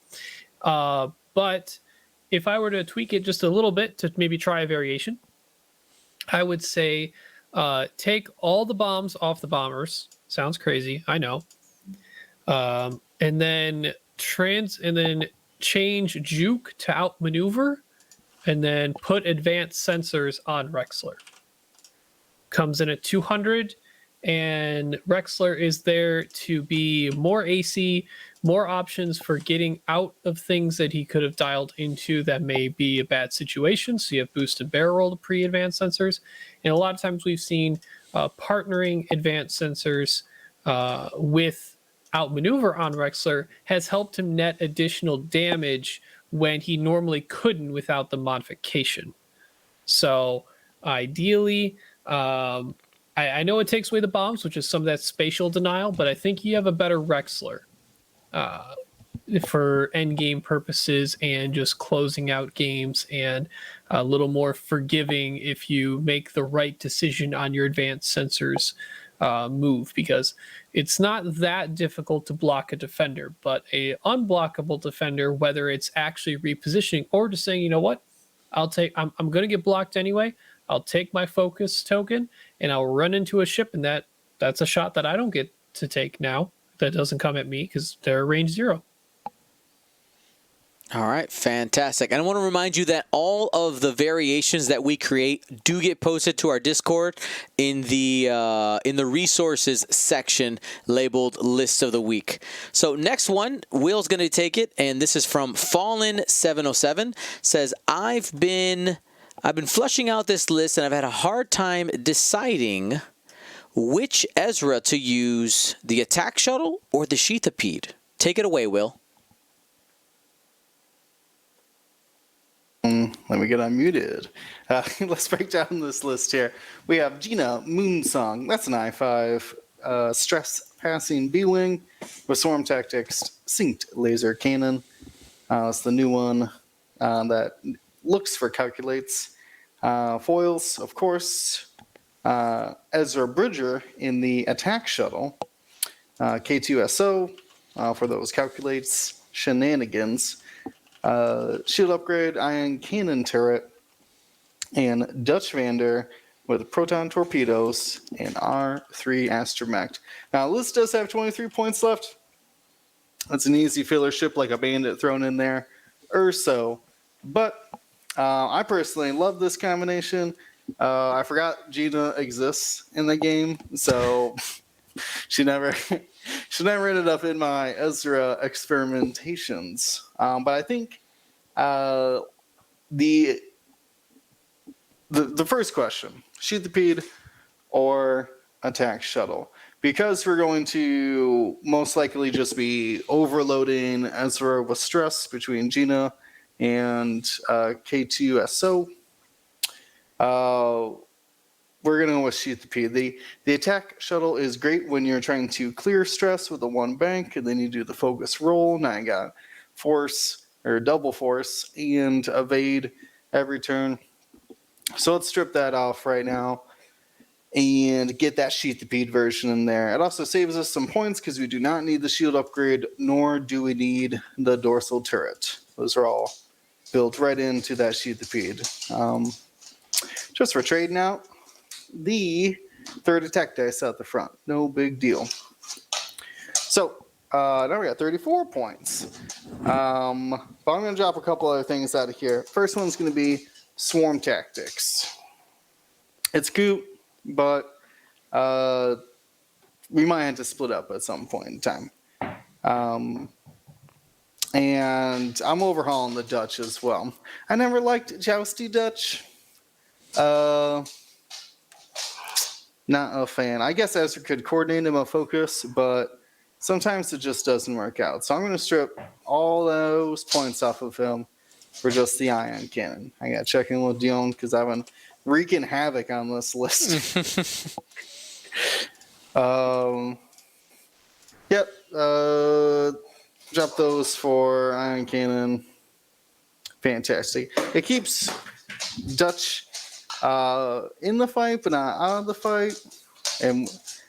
But if I were to tweak it just a little bit to maybe try a variation, I would say take all the bombs off the bombers. Sounds crazy, I know. And then change Juke to outmaneuver, and then put advanced sensors on Rexler. Comes in at 200, and Rexler is there to be more AC, more options for getting out of things that he could have dialed into that may be a bad situation. So you have boost and barrel roll to pre-advanced sensors. And a lot of times we've seen partnering advanced sensors with outmaneuver on Rexler has helped him net additional damage when he normally couldn't without the modification. So ideally, I know it takes away the bombs, which is some of that spatial denial, but I think you have a better Rexler for endgame purposes and just closing out games, and a little more forgiving if you make the right decision on your advanced sensors move, because it's not that difficult to block a defender, but a unblockable defender, whether it's actually repositioning or just saying, you know what, I'm going to get blocked anyway, I'll take my focus token and I'll run into a ship, and that's a shot that I don't get to take now. That doesn't come at me because they're range 0. All right, fantastic. And I want to remind you that all of the variations that we create do get posted to our Discord in the resources section labeled List of the Week. So next one, Will's going to take it, and this is from Fallen707. Says, I've been flushing out this list, and I've had a hard time deciding which Ezra to use, the attack shuttle or the Sheathipede. Take it away, Will. Let me get unmuted. Let's break down this list here. We have Gina Moonsong. That's an I-5. Stress Passing B-Wing with Swarm Tactics, Synced Laser Cannon. It's the new one that looks for calculates. Foils, of course. Ezra Bridger in the Attack Shuttle. K2SO for those calculates. Shenanigans. Shield upgrade, ion cannon turret, and Dutch Vander with proton torpedoes and R3 astromech. Now, the list does have 23 points left. That's an easy filler ship like a bandit thrown in there or so. But I personally love this combination. I forgot Gina exists in the game, so she never ended up in my Ezra experimentations. But I think the first question, Sheathipede or attack shuttle? Because we're going to most likely just be overloading Ezra with stress between Gina and K2SO. We're going to go with Sheathipede. The attack shuttle is great when you're trying to clear stress with a one bank, and then you do the focus roll. Now you got force or double force and evade every turn. So let's strip that off right now and get that Sheathipede version in there. It also saves us some points because we do not need the shield upgrade, nor do we need the dorsal turret. Those are all built right into that Sheathipede. Just for trading out the third attack dice out the front. No big deal. So now we got 34 points. But I'm going to drop a couple other things out of here. First one's going to be Swarm Tactics. It's cute, but we might have to split up at some point in time. And I'm overhauling the Dutch as well. I never liked Jousty Dutch. Not a fan. I guess Ezra could coordinate him a focus, but sometimes it just doesn't work out. So I'm going to strip all those points off of him for just the ion cannon. I got to check in with Dion because I've been wreaking havoc on this list. Yep. Drop those for ion cannon. Fantastic. It keeps Dutch in the fight, but not out of the fight. And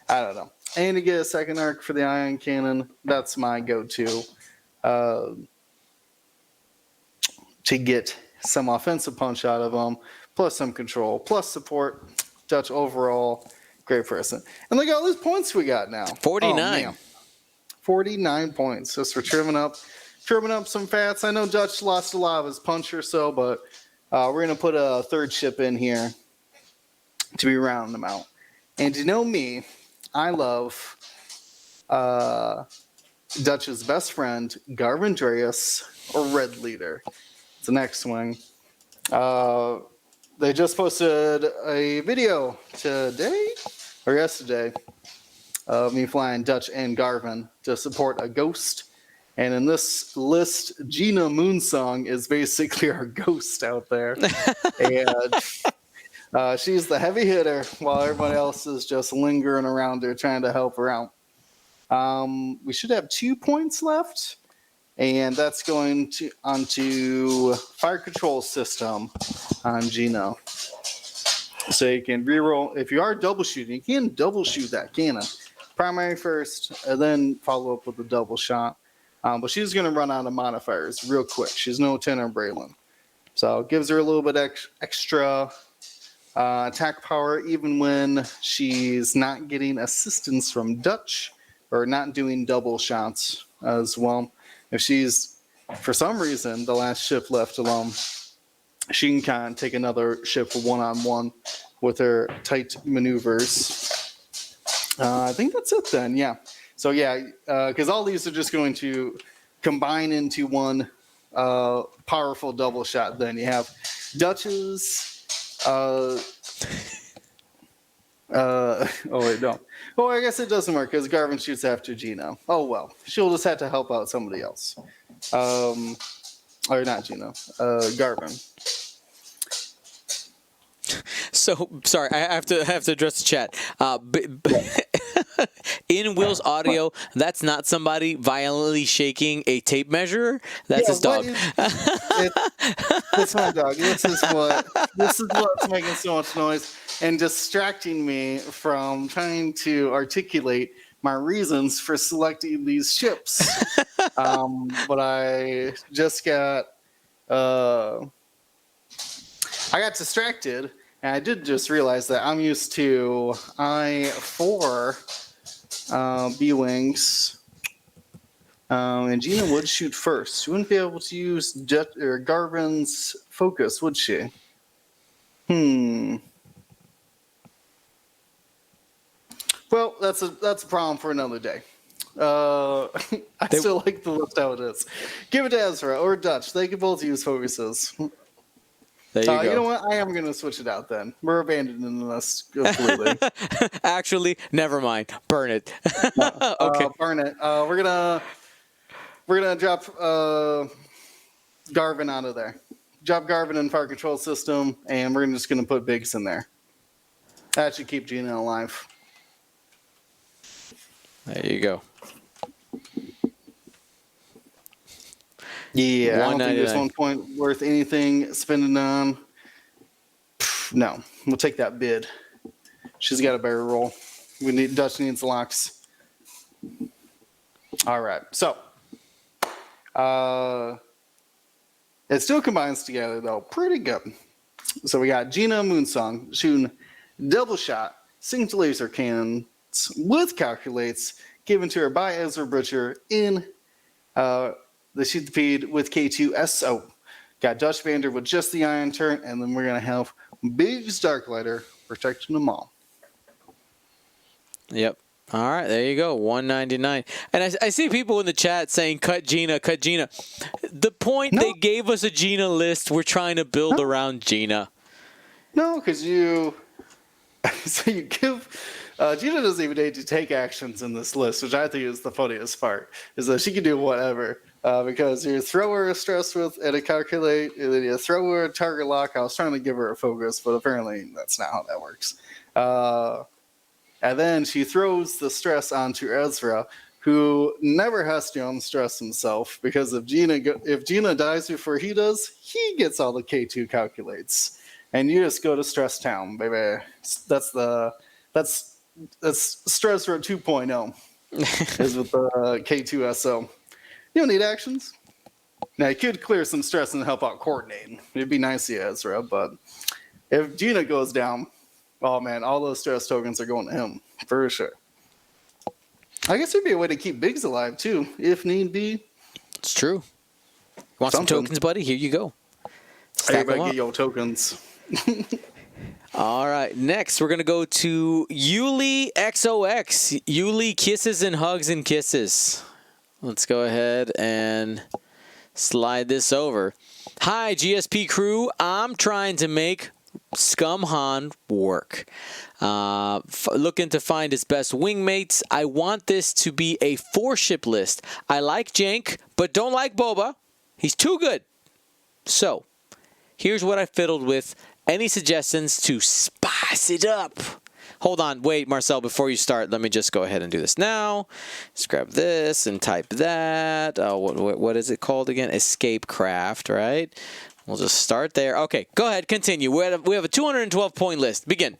I don't know. And to get a second arc for the ion cannon, that's my go-to. To get some offensive punch out of them, plus some control, plus support. Dutch overall, great person. And look at all these points we got now. 49. Oh, 49 points. Just for trimming up some fats. I know Dutch lost a lot of his punch or so, but we're going to put a third ship in here to be rounding them out. And you know me, I love Dutch's best friend, Garvin Dreas, or Red Leader. It's the next one. They just posted a video today or yesterday of me flying Dutch and Garvin to support a ghost. And in this list, Gina Moonsong is basically our ghost out there. And she's the heavy hitter while everybody else is just lingering around her trying to help her out. We should have 2 points left. And that's going to onto fire control system on Gina. So you can reroll. If you are double shooting, you can double shoot that cannon. Primary first, and then follow up with a double shot. But she's going to run out of modifiers real quick. She's no Tenor Braylon. So it gives her a little bit extra attack power even when she's not getting assistance from Dutch or not doing double shots as well. If she's, for some reason, the last ship left alone, she can kind of take another ship one-on-one with her tight maneuvers. I think that's it then, yeah. So yeah, because all these are just going to combine into one powerful double shot. Then you have Dutch's. Oh wait, no. Oh, I guess it doesn't work because Garvin shoots after Gina. Oh well, she'll just have to help out somebody else. Or not Gina, Garvin. So sorry, I have to address the chat. In Will's audio, that's not somebody violently shaking a tape measure. That's his dog. It's my dog. This is what's making so much noise and distracting me from trying to articulate my reasons for selecting these ships. But I just got I got distracted. And I did just realize that I'm used to I-4 B-Wings. And Gina would shoot first. She wouldn't be able to use Garvin's focus, would she? Well, that's a problem for another day. I still like the list how it is. Give it to Ezra or Dutch. They can both use focuses. There you go. You know what? I am going to switch it out then. We're abandoning this completely. Actually, never mind. Burn it. Okay. Burn it. We're gonna drop Garvin out of there. Drop Garvin in fire control system, and we're just gonna put Biggs in there. That should keep Gina alive. There you go. Yeah, I don't think there's 1 point worth anything spending on. No, we'll take that bid. She's got a better roll. Dutch needs locks. All right, so it still combines together though, pretty good. So we got Gina Moonsong shooting double shot, synced laser cannons with calculates given to her by Ezra Butcher in the shoot the feed with K2SO. Got Dutch Vander with just the ion turn, and then we're going to have Biggs Darklighter protecting them all. Yep. All right, there you go, 199. And I see people in the chat saying, cut Gina, cut Gina. The point they gave us a Gina list, we're trying to build around Gina. No, because so you give... Gina doesn't even need to take actions in this list, which I think is the funniest part, is that she can do whatever. Because you throw her a stress with and a calculate, and then you throw her a target lock. I was trying to give her a focus, but apparently that's not how that works. And then she throws the stress onto Ezra, who never has to unstress himself, because if Gina dies before he does, he gets all the K2 calculates. And you just go to stress town, baby. That's stress row 2.0 is with the K2SO. You don't need actions. Now, you could clear some stress and help out coordinating. It'd be nice to Ezra, but if Gina goes down, oh man, all those stress tokens are going to him, for sure. I guess there'd be a way to keep Biggs alive, too, if need be. It's true. Want some tokens, buddy? Here you go. Everybody get your tokens. All right, next we're going to go to Yuli XOX. Yuli Kisses and Hugs and Kisses. Let's go ahead and slide this over. Hi, GSP crew. I'm trying to make Scum Han work. Looking to find his best wingmates. I want this to be a 4-ship list. I like Jank, but don't like Boba. He's too good. So, here's what I fiddled with. Any suggestions to spice it up? Hold on. Wait, Marcel, before you start, let me just go ahead and do this now. Let's grab this and type that. What is it called again? Escape Craft, right? We'll just start there. Okay, go ahead. Continue. We have a 212-point list. Begin.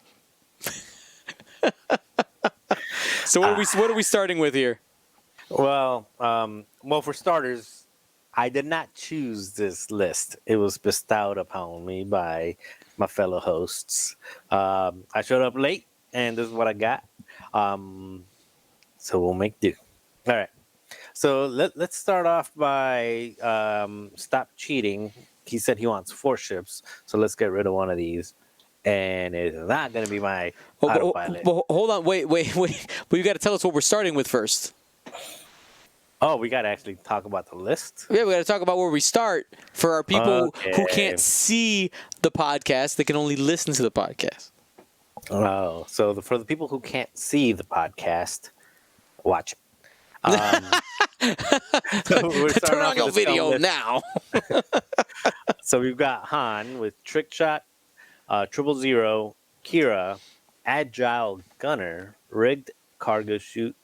So what are we starting with here? Well, for starters, I did not choose this list. It was bestowed upon me by my fellow hosts. I showed up late, and this is what I got. So we'll make do. All right. So let's start off by stop cheating. He said he wants 4 ships, so let's get rid of one of these. And it's not going to be my autopilot. Hold on, wait. But you got to tell us what we're starting with first. Oh, we got to actually talk about the list. Yeah, we got to talk about where we start for our people who can't see the podcast; they can only listen to the podcast. Oh, so for the people who can't see the podcast, watch it. So we're Turn starting on off your with the scum video list. now. So we've got Han with Trick Shot, 000, Kira, Agile Gunner, Rigged Cargo Chute,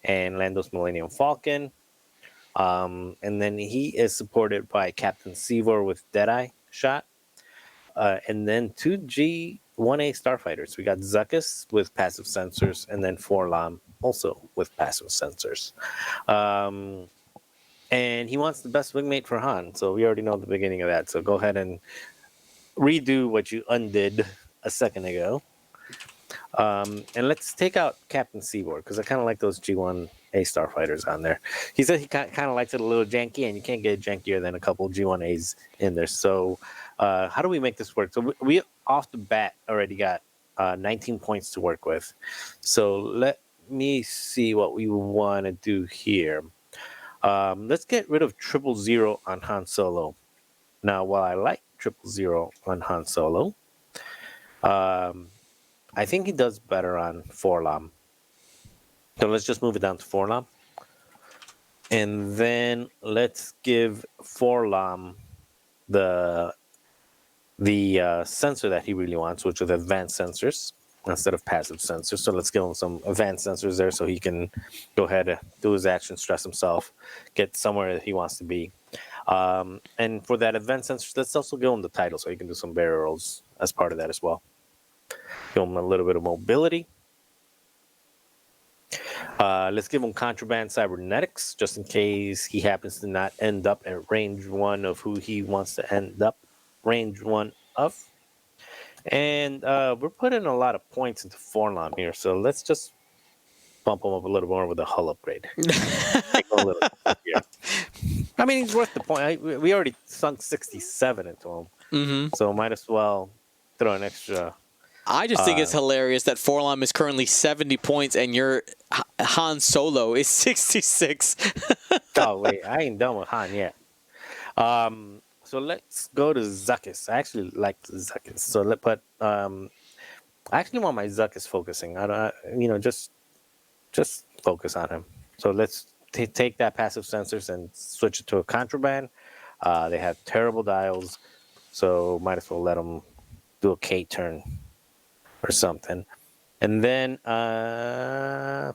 and Lando's Millennium Falcon. And then he is supported by Captain Seavor with Deadeye Shot. And then 2 G1A Starfighters. We got Zuckus with passive sensors, and then Forlam also with passive sensors. And he wants the best wingmate for Han, so we already know the beginning of that. So go ahead and redo what you undid a second ago. And let's take out Captain Seaboard, because I kind of like those G1A Starfighters on there. He said he kind of likes it a little janky, and you can't get jankier than a couple G1As in there. So how do we make this work? So we off the bat already got 19 points to work with. So let me see what we want to do here. Let's get rid of 000 on Han Solo. Now, while I like 000 on Han Solo, I think he does better on Forlam. So let's just move it down to Forlam. And then let's give Forlam the sensor that he really wants, which is advanced sensors instead of passive sensors. So let's give him some advanced sensors there so he can go ahead and do his action, stress himself, get somewhere that he wants to be. And for that advanced sensors, let's also give him the title so he can do some barrel rolls as part of that as well. Give him a little bit of mobility. Let's give him contraband cybernetics, just in case he happens to not end up at range 1 of who he wants to end up range 1 of. And we're putting a lot of points into Forlam here, so let's just bump him up a little more with a hull upgrade. Make him a little here. I mean, he's worth the point. We already sunk 67 into him, so might as well throw an extra. I just think it's hilarious that Forlam is currently 70 points and your Han Solo is 66. Oh, wait. I ain't done with Han yet. So let's go to Zuckus. I actually like Zuckus. So I actually want my Zuckus focusing. Just focus on him. So let's take that passive sensors and switch it to a contraband. They have terrible dials, so might as well let them do a K turn or something. And then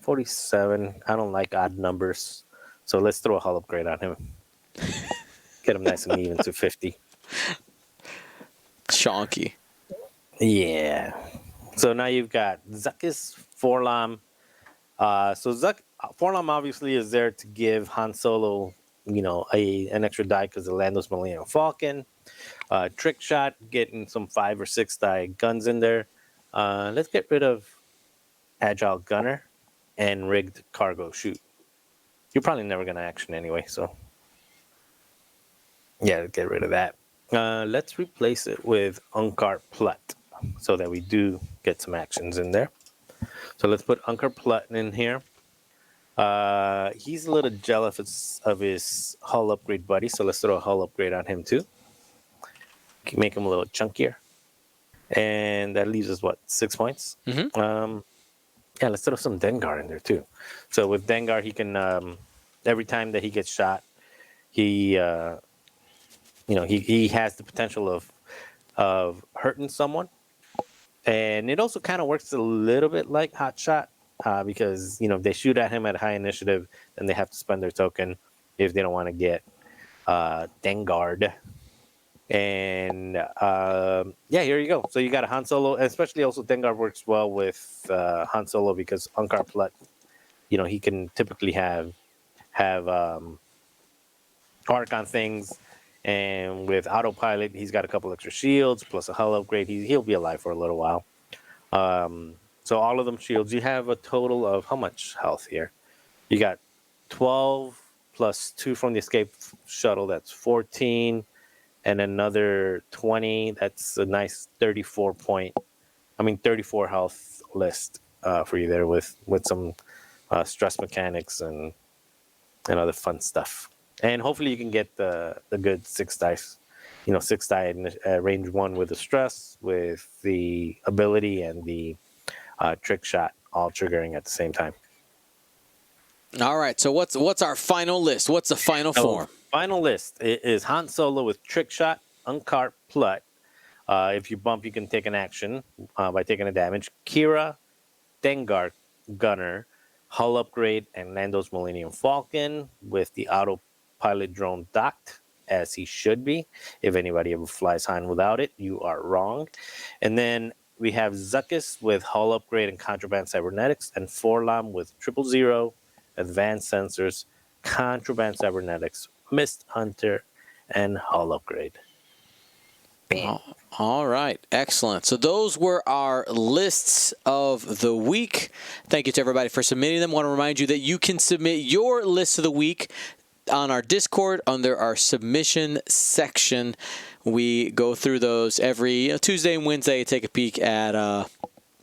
47. I don't like odd numbers, so let's throw a hull upgrade on him. Get him nice and even to 50. Chonky. Yeah. So now you've got Zuckus, Forlam. Forlam obviously is there to give Han Solo, an extra die because of Lando's Millennium Falcon. Trick Shot, getting some 5 or 6 die guns in there. Let's get rid of Agile Gunner and Rigged Cargo Chute. You're probably never going to action anyway, so yeah, get rid of that. Let's replace it with Unkar Plut so that we do get some actions in there. So let's put Unkar Plut in here. He's a little jealous of his hull upgrade buddy, so let's throw a hull upgrade on him too. Make him a little chunkier. And that leaves us, 6 points? Mm-hmm. Yeah, let's throw some Dengar in there too. So with Dengar, he can, every time that he gets shot, he has the potential of hurting someone. And it also kind of works a little bit like Hot Shot, because, if they shoot at him at high initiative, then they have to spend their token if they don't want to get Dengar'd. And here you go. So you got a Han Solo, especially also Dengar works well with Han Solo because Unkar Plut, he can typically have arc on things, And with autopilot, he's got a couple extra shields plus a hull upgrade. He'll be alive for a little while. So all of them shields. You have a total of how much health here? You got 12 plus 2 from the escape shuttle. That's 14. And another 20. That's a nice 34 health list for you there with some stress mechanics and other fun stuff. And hopefully you can get the good 6 dice, 6 die range 1 with the stress, with the ability, and the trick shot all triggering at the same time. All right. So what's our final list? What's the final form? Final list is Han Solo with trick shot, Unkar Plut. If you bump, you can take an action by taking a damage. Kira, Dengar Gunner, hull upgrade, and Lando's Millennium Falcon with the autopilot drone docked, as he should be. If anybody ever flies Han without it, you are wrong. And then we have Zuckus with hull upgrade and contraband cybernetics, and Forlam with 000, advanced sensors, contraband cybernetics, Mist Hunter, and hull upgrade. Bam. All right. Excellent. So those were our lists of the week. Thank you to everybody for submitting them. I want to remind you that you can submit your list of the week on our Discord under our submission section. We go through those every Tuesday and Wednesday, take a peek at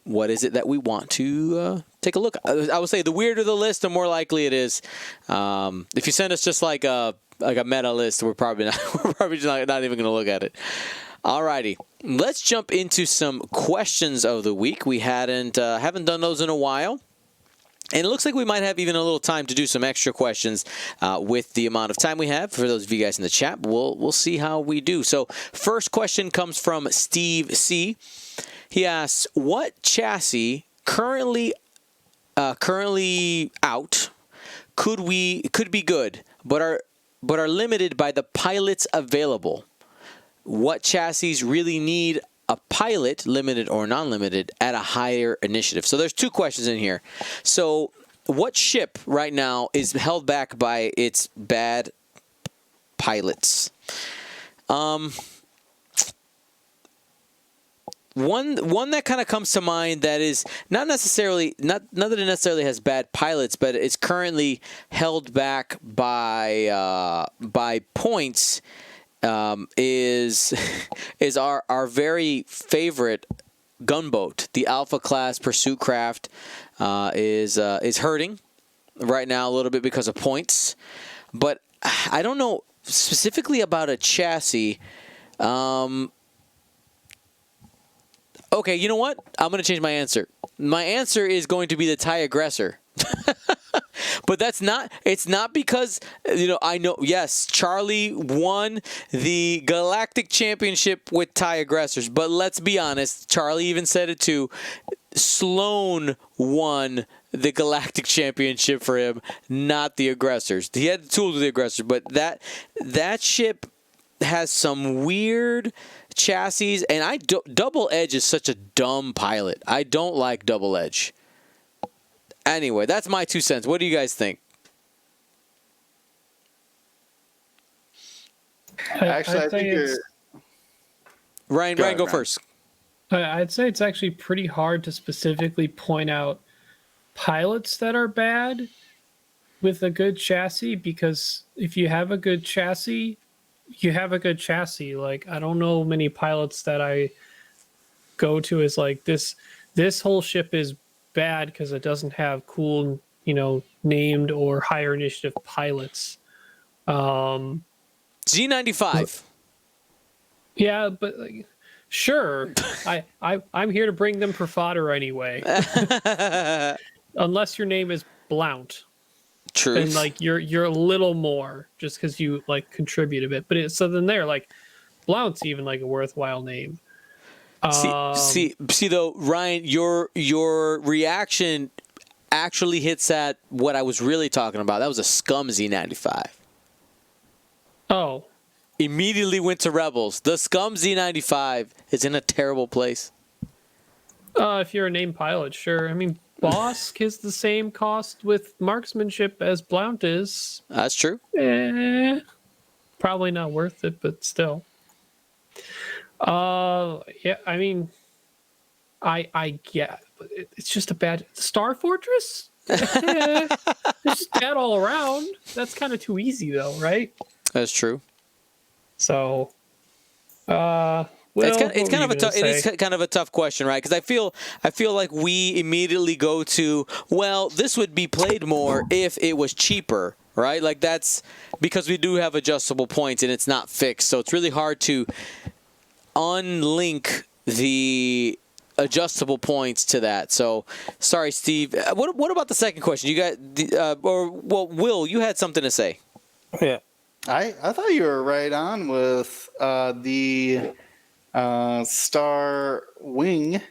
what is it that we want to take a look at. I would say the weirder the list, the more likely it is. If you send us just like a meta list, we're probably not even going to look at it. Alrighty, let's jump into some questions of the week. We haven't done those in a while. And it looks like we might have even a little time to do some extra questions with the amount of time we have. For those of you guys in the chat, we'll see how we do. So first question comes from Steve C. He asks, what chassis currently out could be good, but are limited by the pilots available? What chassis really need a pilot, limited or non-limited, at a higher initiative? So there's 2 questions in here. So what ship right now is held back by its bad pilots? One that kind of comes to mind that is not that it necessarily has bad pilots, but it's currently held back by points. Is our very favorite gunboat, the Alpha class pursuit craft, is hurting right now a little bit because of points, but I don't know specifically about a chassis. Okay, you know what? I'm going to change my answer. My answer is going to be the TIE Aggressor. But it's not because, I know, yes, Charlie won the Galactic Championship with TIE Aggressors, but let's be honest, Charlie even said it too, Sloan won the Galactic Championship for him, not the Aggressors. He had the tools of the Aggressors, but that ship has some weird chassis, and Double Edge is such a dumb pilot. I don't like Double Edge. Anyway, that's my 2 cents. What do you guys think? Actually, I think you're... Ryan, go first. I'd say it's actually pretty hard to specifically point out pilots that are bad with a good chassis, because if you have a good chassis, you have a good chassis. Like, I don't know many pilots that I go to as like, this whole ship is bad because it doesn't have cool, named or higher initiative pilots. G95. Yeah, but sure. I'm here to bring them for fodder anyway. Unless your name is Blount. True. And you're a little more just because you contribute a bit. But so then they're Blount's even a worthwhile name. See though, Ryan, your reaction actually hits at what I was really talking about. That was a scum Z95. Oh. Immediately went to Rebels. The scum Z95 is in a terrible place. If you're a named pilot, sure. I mean, Bosk is the same cost with marksmanship as Blount is. That's true. probably not worth it, but still. Yeah, I mean, I get, but it's just a bad Star Fortress. It's just bad all around. That's kind of too easy, though, right? That's true. So, Will, It's kind, what it's were kind you of a gonna tough. It is say? kind of a tough question, right? Because I feel like we immediately go to, well, this would be played more if it was cheaper, right? Like that's because we do have adjustable points and it's not fixed, so it's really hard to unlink the adjustable points to that. So, sorry, Steve. What about the second question? You got Will, you had something to say. Yeah. I thought you were right on with the Star Wing,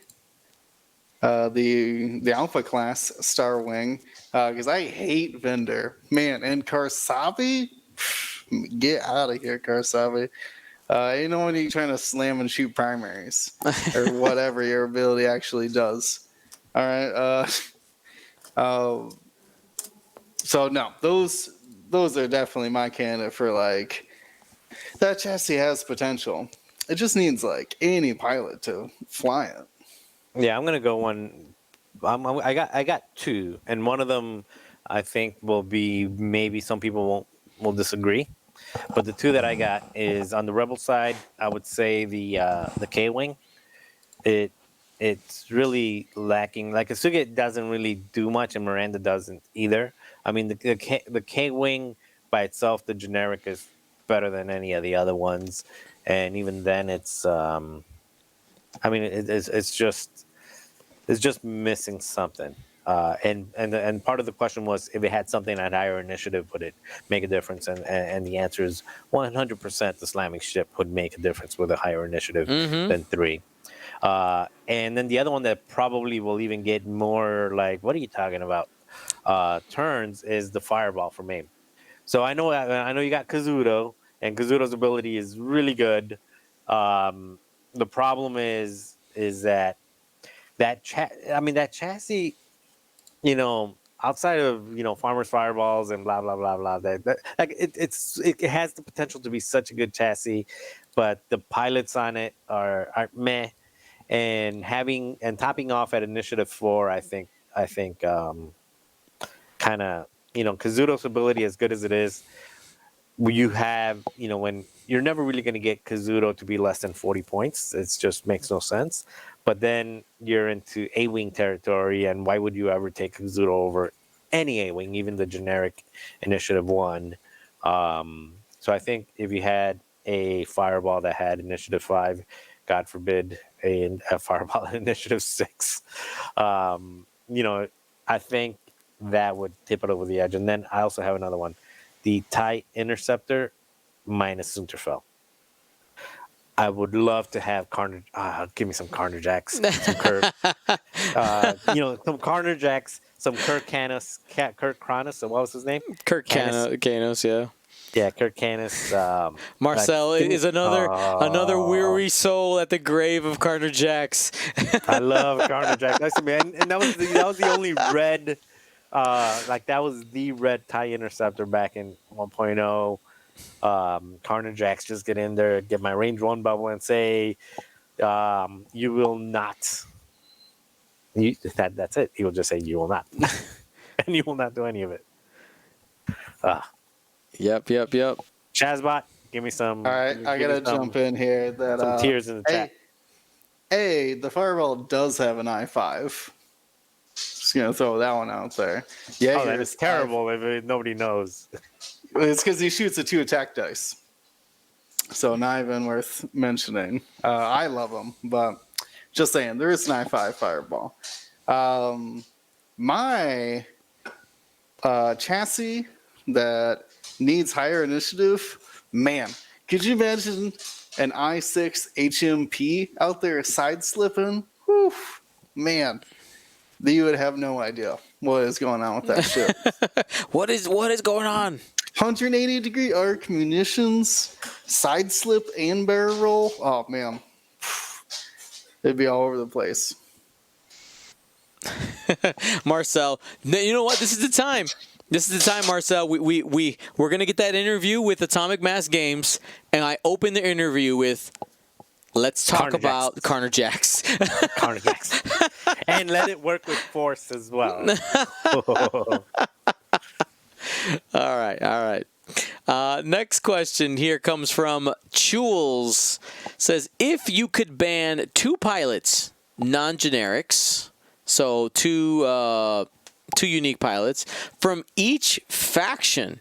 the Alpha class Star Wing, because I hate Vendor, man, and Karsabi. Get out of here, Karsabi. You know when you're trying to slam and shoot primaries or whatever your ability actually does. All right. So no, those are definitely my candidate for like that chassis has potential. It just needs like any pilot to fly it. Yeah, I'm gonna go one. I got two, and one of them I think will be maybe some people will disagree, but the two that I got is on the Rebel side. I would say the K wing. It it's really lacking. Like Asuga doesn't really do much, and Miranda doesn't either. I mean, the K wing by itself, the generic is better than any of the other ones, and even then, it's I mean, it's just missing something. And part of the question was if it had something at higher initiative, would it make a difference? And the answer is 100%. The slamming ship would make a difference with a higher initiative than 3. And then the other one that probably will even get more like, what are you talking about? Turns is the fireball for me. So I know you got Kazuto, and Kazuto's ability is really good. The problem is that chassis, outside of farmers fireballs and blah blah blah blah, that like it has the potential to be such a good chassis, but the pilots on it are meh, and topping off at initiative 4, I think kind of Kazuto's ability, as good as it is, you have, when you're never really going to get Kazuto to be less than 40 points. It just makes no sense. But then you're into A-Wing territory, and why would you ever take Kazuto over any A-Wing, even the generic Initiative 1? So I think if you had a Fireball that had Initiative 5, God forbid, a Fireball at Initiative 6, I think that would tip it over the edge. And then I also have another one. The TIE Interceptor minus Winterfell. I would love to have Carnage. Give me some Carnage X, some Kirk. Some Carnage X, some Kirk Canis, Kirk Cronus. So what was his name? Kirk Canos, yeah. Yeah, Kirk Canis. Marcel is another weary soul at the grave of Carnage X. I love Carnage X. Listen, man, and that was the only red. That was the red TIE Interceptor back in 1.0. Carnage X, just get in there, get my range 1 bubble, and say, "You will not." That's it. He will just say, "You will not," and you will not do any of it. Yep. Chazbot, give me some. All right, I gotta jump in here. That some tears in the chat. The Fireball does have an I5. Just gonna throw that one out there. Yeah, that is terrible if nobody knows. It's because he shoots a 2 attack dice. So not even worth mentioning. I love him, but just saying, there is an I5 Fireball. My chassis that needs higher initiative, man, could you imagine an I6 HMP out there side slipping? Whew, man, you would have no idea what is going on with that ship. What is going on? 180-degree arc, munitions, side slip, and barrel roll. Oh, man. It'd be all over the place. Marcel, you know what? This is the time. This is the time, Marcel. We're gonna get that interview with Atomic Mass Games, and I open the interview with, "Let's talk about Carner Jacks." Carner Jacks, and let it work with Force as well. All right. Next question here comes from Chules. Says, if you could ban 2 pilots, non-generics, so two unique pilots from each faction,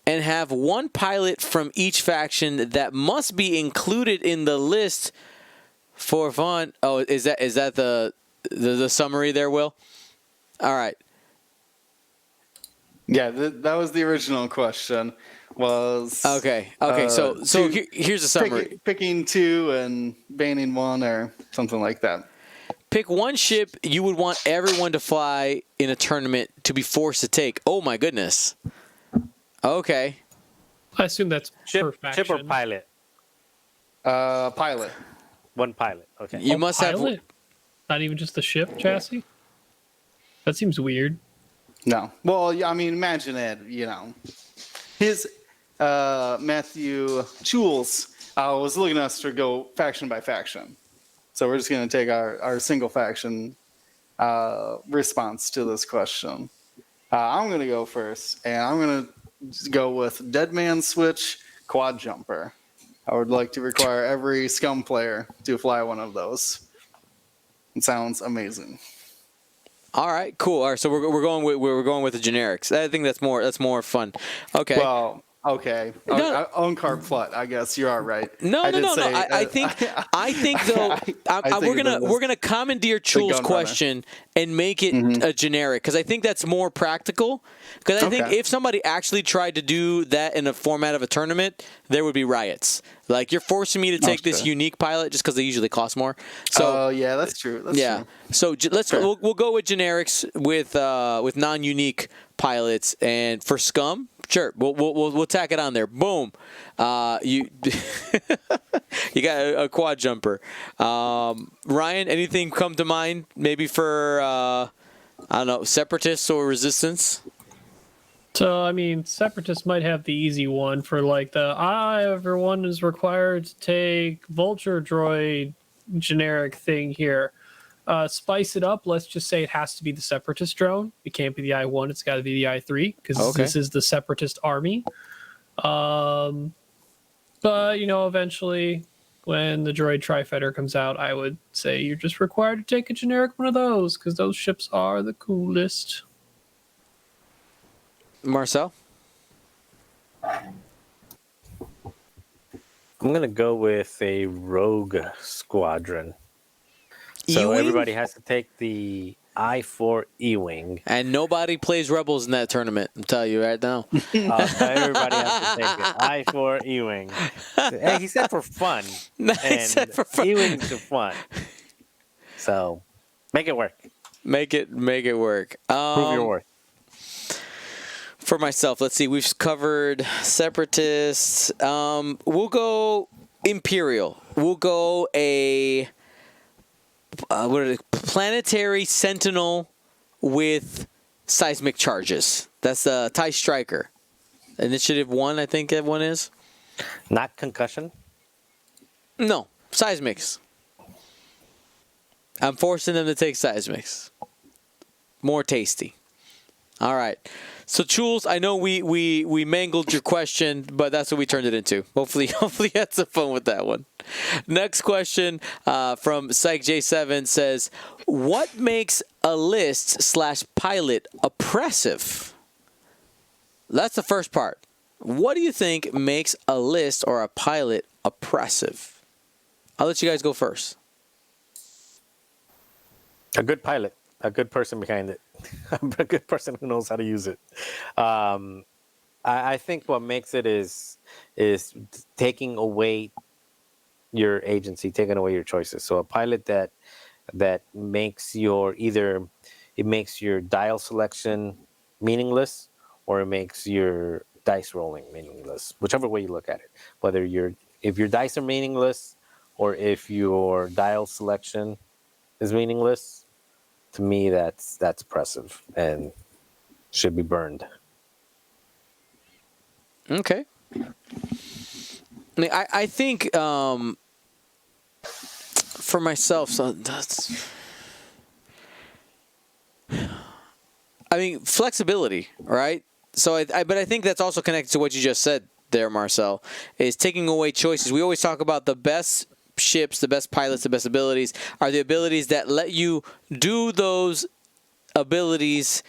and have 1 pilot from each faction that must be included in the list for fun. Oh, is that the summary there, Will? All right. Yeah, that was the original question. Was Okay. So here's a summary. Picking 2 and banning 1 or something like that. Pick 1 ship you would want everyone to fly in a tournament to be forced to take. Oh my goodness. Okay. I assume that's per Ship faction. or pilot? Pilot. 1 pilot. Okay. You must pilot? have. Not even just the ship chassis? That seems weird. No. Well, I mean, imagine it. His Matthew Chules was looking at us to go faction by faction. So we're just going to take our single faction response to this question. I'm going to go first, and I'm going to go with Dead Man Switch Quad Jumper. I would like to require every Scum player to fly one of those. It sounds amazing. All right, cool. All right, so we're going with the generics. I think that's more fun. Okay. Well, okay. No. Uncarb Flut, I guess you are right. No. I think though we're gonna commandeer Chul's question and make it a generic, because I think that's more practical. Because I think if somebody actually tried to do that in a format of a tournament, there would be riots. Like, you're forcing me to take this unique pilot just because they usually cost more. So yeah, that's true. That's true. So we'll go with generics with non-unique pilots, and for Scum, sure, we'll tack it on there. Boom, you you got a quad jumper. Ryan, anything come to mind? Maybe for I don't know, separatists or resistance? So, I mean, Separatists might have the easy one for like everyone is required to take Vulture Droid generic thing here. Spice it up. Let's just say it has to be the Separatist drone. It can't be the I-1. It's got to be the I-3, because this is the Separatist army. But, eventually, when the droid Tri-Fighter comes out, I would say you're just required to take a generic one of those, because those ships are the coolest. Marcel? I'm going to go with a Rogue Squadron. So E-Wing? everybody has to take the I-4 E-Wing. And nobody plays Rebels in that tournament, I'm telling you right now. Everybody has to take it. I-4 E-Wing. Hey, he said for fun. He said for fun. E-Wings are fun. So, make it work. Make it work. Prove your worth. For myself, let's see. We've covered Separatists. We'll go Imperial. We'll go a planetary sentinel with seismic charges. That's a TIE Striker. Initiative 1, I think that one is. Not concussion? No, seismics. I'm forcing them to take seismics. More tasty. All right. So, Chules, I know we mangled your question, but that's what we turned it into. Hopefully you had some fun with that one. Next question from Psych J7 says, what makes a list/pilot oppressive? That's the first part. What do you think makes a list or a pilot oppressive? I'll let you guys go first. A good pilot. A good person behind it. A good person who knows how to use it. I think what makes it is taking away your agency, taking away your choices. So a pilot that makes your dial selection meaningless, or it makes your dice rolling meaningless, whichever way you look at it. If your dice are meaningless, or if your dial selection is meaningless, to me that's oppressive and should be burned. Okay. I mean, I think for myself, so that's. I mean, flexibility, right? So, but I think that's also connected to what you just said there, Marcel, is taking away choices. We always talk about the best ships, the best pilots, the best abilities are the abilities that let you do those abilities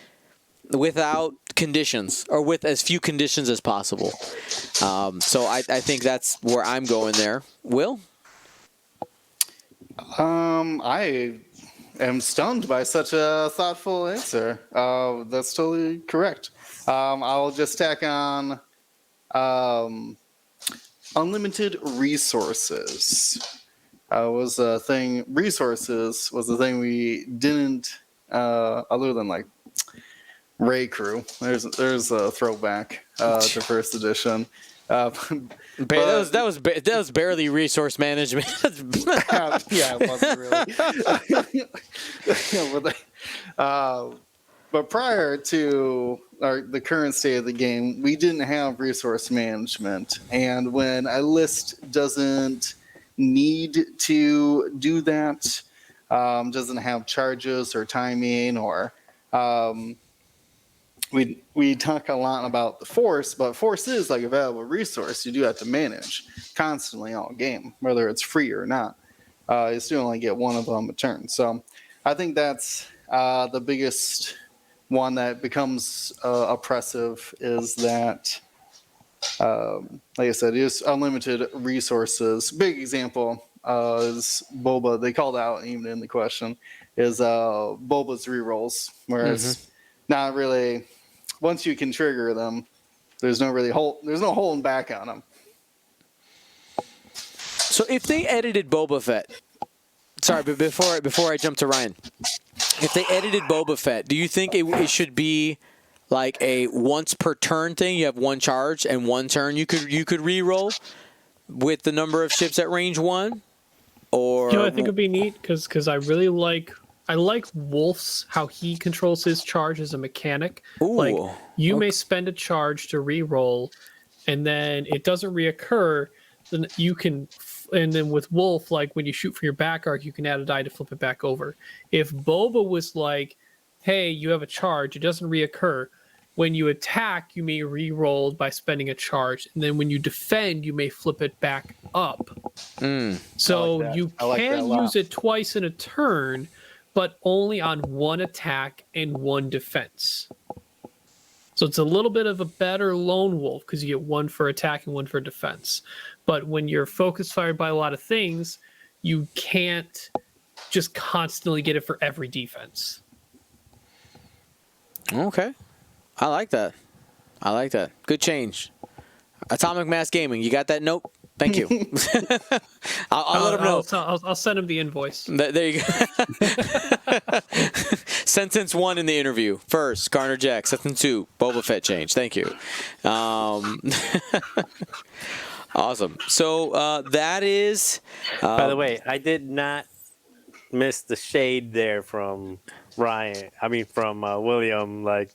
without conditions or with as few conditions as possible. So I think that's where I'm going there. Will? I am stunned by such a thoughtful answer. That's totally correct. I'll just tack on unlimited resources. Was a thing. Resources was the thing we didn't, other than like Ray Crew. There's a throwback to first edition. That was barely resource management. Yeah, it wasn't really. But prior to the current state of the game, we didn't have resource management. And when a list doesn't need to do that, doesn't have charges or timing, or we talk a lot about the force, but force is like a valuable resource you do have to manage constantly all game, whether it's free or not. You still only get one of them a turn. So I think that's the biggest one that becomes oppressive, is that, like I said, is unlimited resources. Big example is Boba. They called out even in the question is Boba's rerolls, whereas not really. Once you can trigger them, there's no holding back on them. So if they edited Boba Fett, sorry, but before I jump to Ryan, if they edited Boba Fett, do you think it should be like a once per turn thing? You have one charge and one turn you could re-roll with the number of ships at range 1, or I think it'd be neat because I really like Wolf's how he controls his charge as a mechanic. Ooh, like you may spend a charge to re-roll, and then it doesn't reoccur. Then you can. And then with Wolf, like when you shoot for your back arc, you can add a die to flip it back over. If Boba was like, hey, you have a charge, it doesn't reoccur. When you attack, you may re-roll by spending a charge. And then when you defend, you may flip it back up. So you can use it twice in a turn, but only on one attack and one defense. So it's a little bit of a better lone wolf because you get one for attack and one for defense. But when you're focus fired by a lot of things, you can't just constantly get it for every defense. Okay. I like that. Good change. Atomic Mass Gaming, you got that note? Thank you. I'll let him know. I'll send him the invoice. There you go. Sentence 1 in the interview. First, Garner Jack. Sentence 2, Boba Fett change. Thank you. Awesome. So that is... By the way, I did not miss the shade there from Ryan. I mean, from William. Like,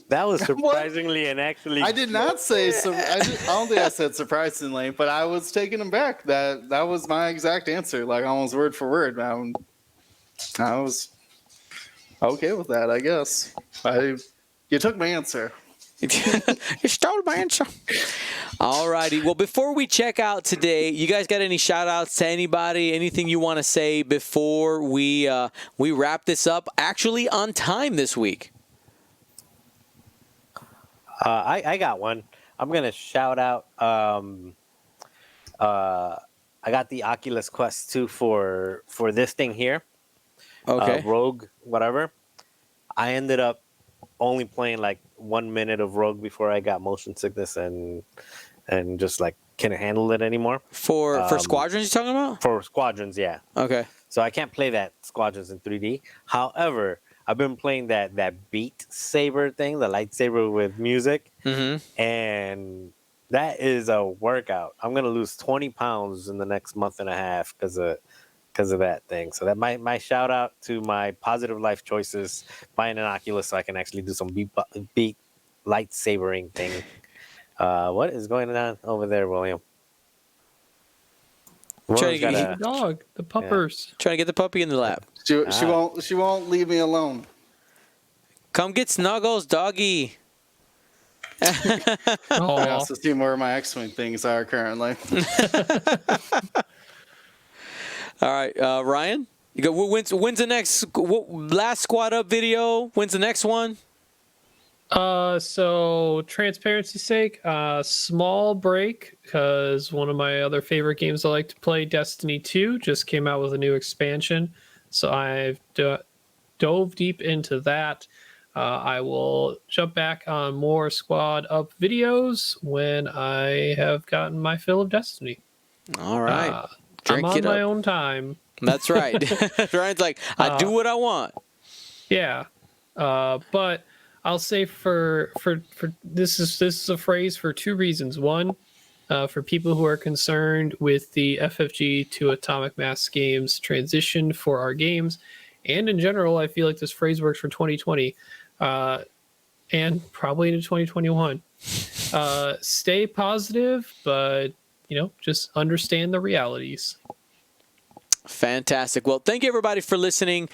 that was surprisingly and actually... I did not say... I don't think I said surprisingly, but I was taking him back. That was my exact answer, like almost word for word. I was okay with that, I guess. You took my answer. You stole my answer. All righty. Well, before we check out today, you guys got any shout outs to anybody? Anything you want to say before we wrap this up? Actually, on time this week. I got one. I'm gonna shout out. I got the Oculus Quest 2 for this thing here. Okay. Rogue, whatever. I ended up only playing like 1 minute of Rogue before I got motion sickness and just like couldn't handle it anymore. For Squadrons you're talking about? For Squadrons, yeah. Okay. So I can't play that Squadrons in 3D. However, I've been playing that Beat Saber thing, the lightsaber with music, and that is a workout. I'm gonna lose 20 pounds in the next month and a half because of that thing. So that my shout out to my positive life choices, buying an Oculus so I can actually do some beat lightsabering thing. What is going on over there, William? Trying to William's get- got The dog, the puppers. Trying to get the puppy in the lap. She won't leave me alone. Come get Snuggles, doggy. I Oh, also see where my X-Wing things are currently. All right, Ryan. You go. When's the next last squad up video? When's the next one? So transparency's sake, small break because one of my other favorite games I like to play, Destiny 2, just came out with a new expansion. So I've dove deep into that. I will jump back on more squad up videos when I have gotten my fill of Destiny. All right. I'm Drink on it my up. own time. That's right. Ryan's like, I do what I want. Yeah, but I'll say for this is a phrase for two reasons. One, for people who are concerned with the FFG to Atomic Mass games transition for our games, and in general, I feel like this phrase works for 2020 and probably into 2021. Stay positive, but just understand the realities. Fantastic. Well, thank you everybody for listening.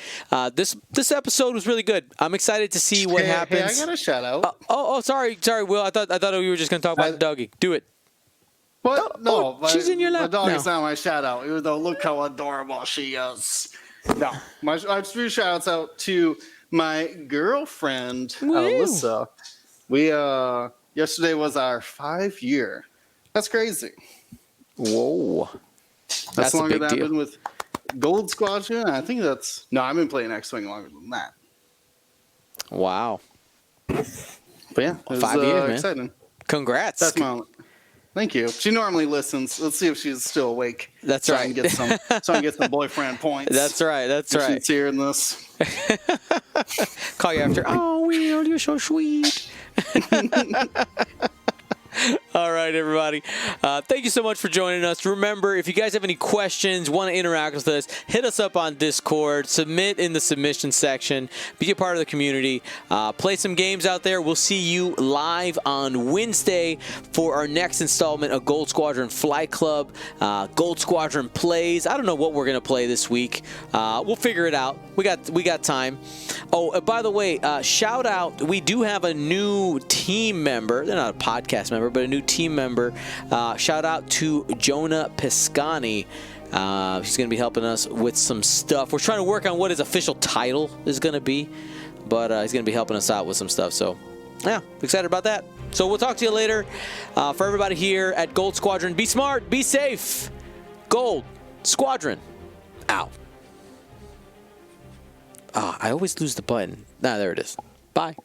This episode was really good. I'm excited to see what happens. Hey, I got a shout out. Sorry, Will. I thought we were just gonna talk about the doggy. Do it. What? No, she's in your lap The dog now. is not my shout out, even though look how adorable she is. No, I just threw shout outs out to my girlfriend, Alyssa. We yesterday was our 5-year. That's crazy. Whoa. That's a longer big than deal. I've been with Gold Squadron. I think I've been playing X-Wing longer than that. Wow. But yeah, it was, 5 years, man. exciting. Congrats. That's my. Thank you. She normally listens. Let's see if she's still awake. That's so right. I can get some boyfriend points. That's right. That's if right. She's hearing this. Call you after. Oh, Will, you're so sweet. All right, everybody. Thank you so much for joining us. Remember, if you guys have any questions, want to interact with us, hit us up on Discord, submit in the submission section, be a part of the community, play some games out there. We'll see you live on Wednesday for our next installment of Gold Squadron Flight Club, Gold Squadron Plays. I don't know what we're going to play this week. We'll figure it out. We got time. Oh, by the way, shout out, we do have a new team member. They're not a podcast member, but a new team member. Shout out to Jonah Piscani. He's going to be helping us with some stuff. We're trying to work on what his official title is going to be, but he's going to be helping us out with some stuff. So, yeah, excited about that. So we'll talk to you later. For everybody here at Gold Squadron, be smart, be safe. Gold Squadron out. I always lose the button. There it is. Bye.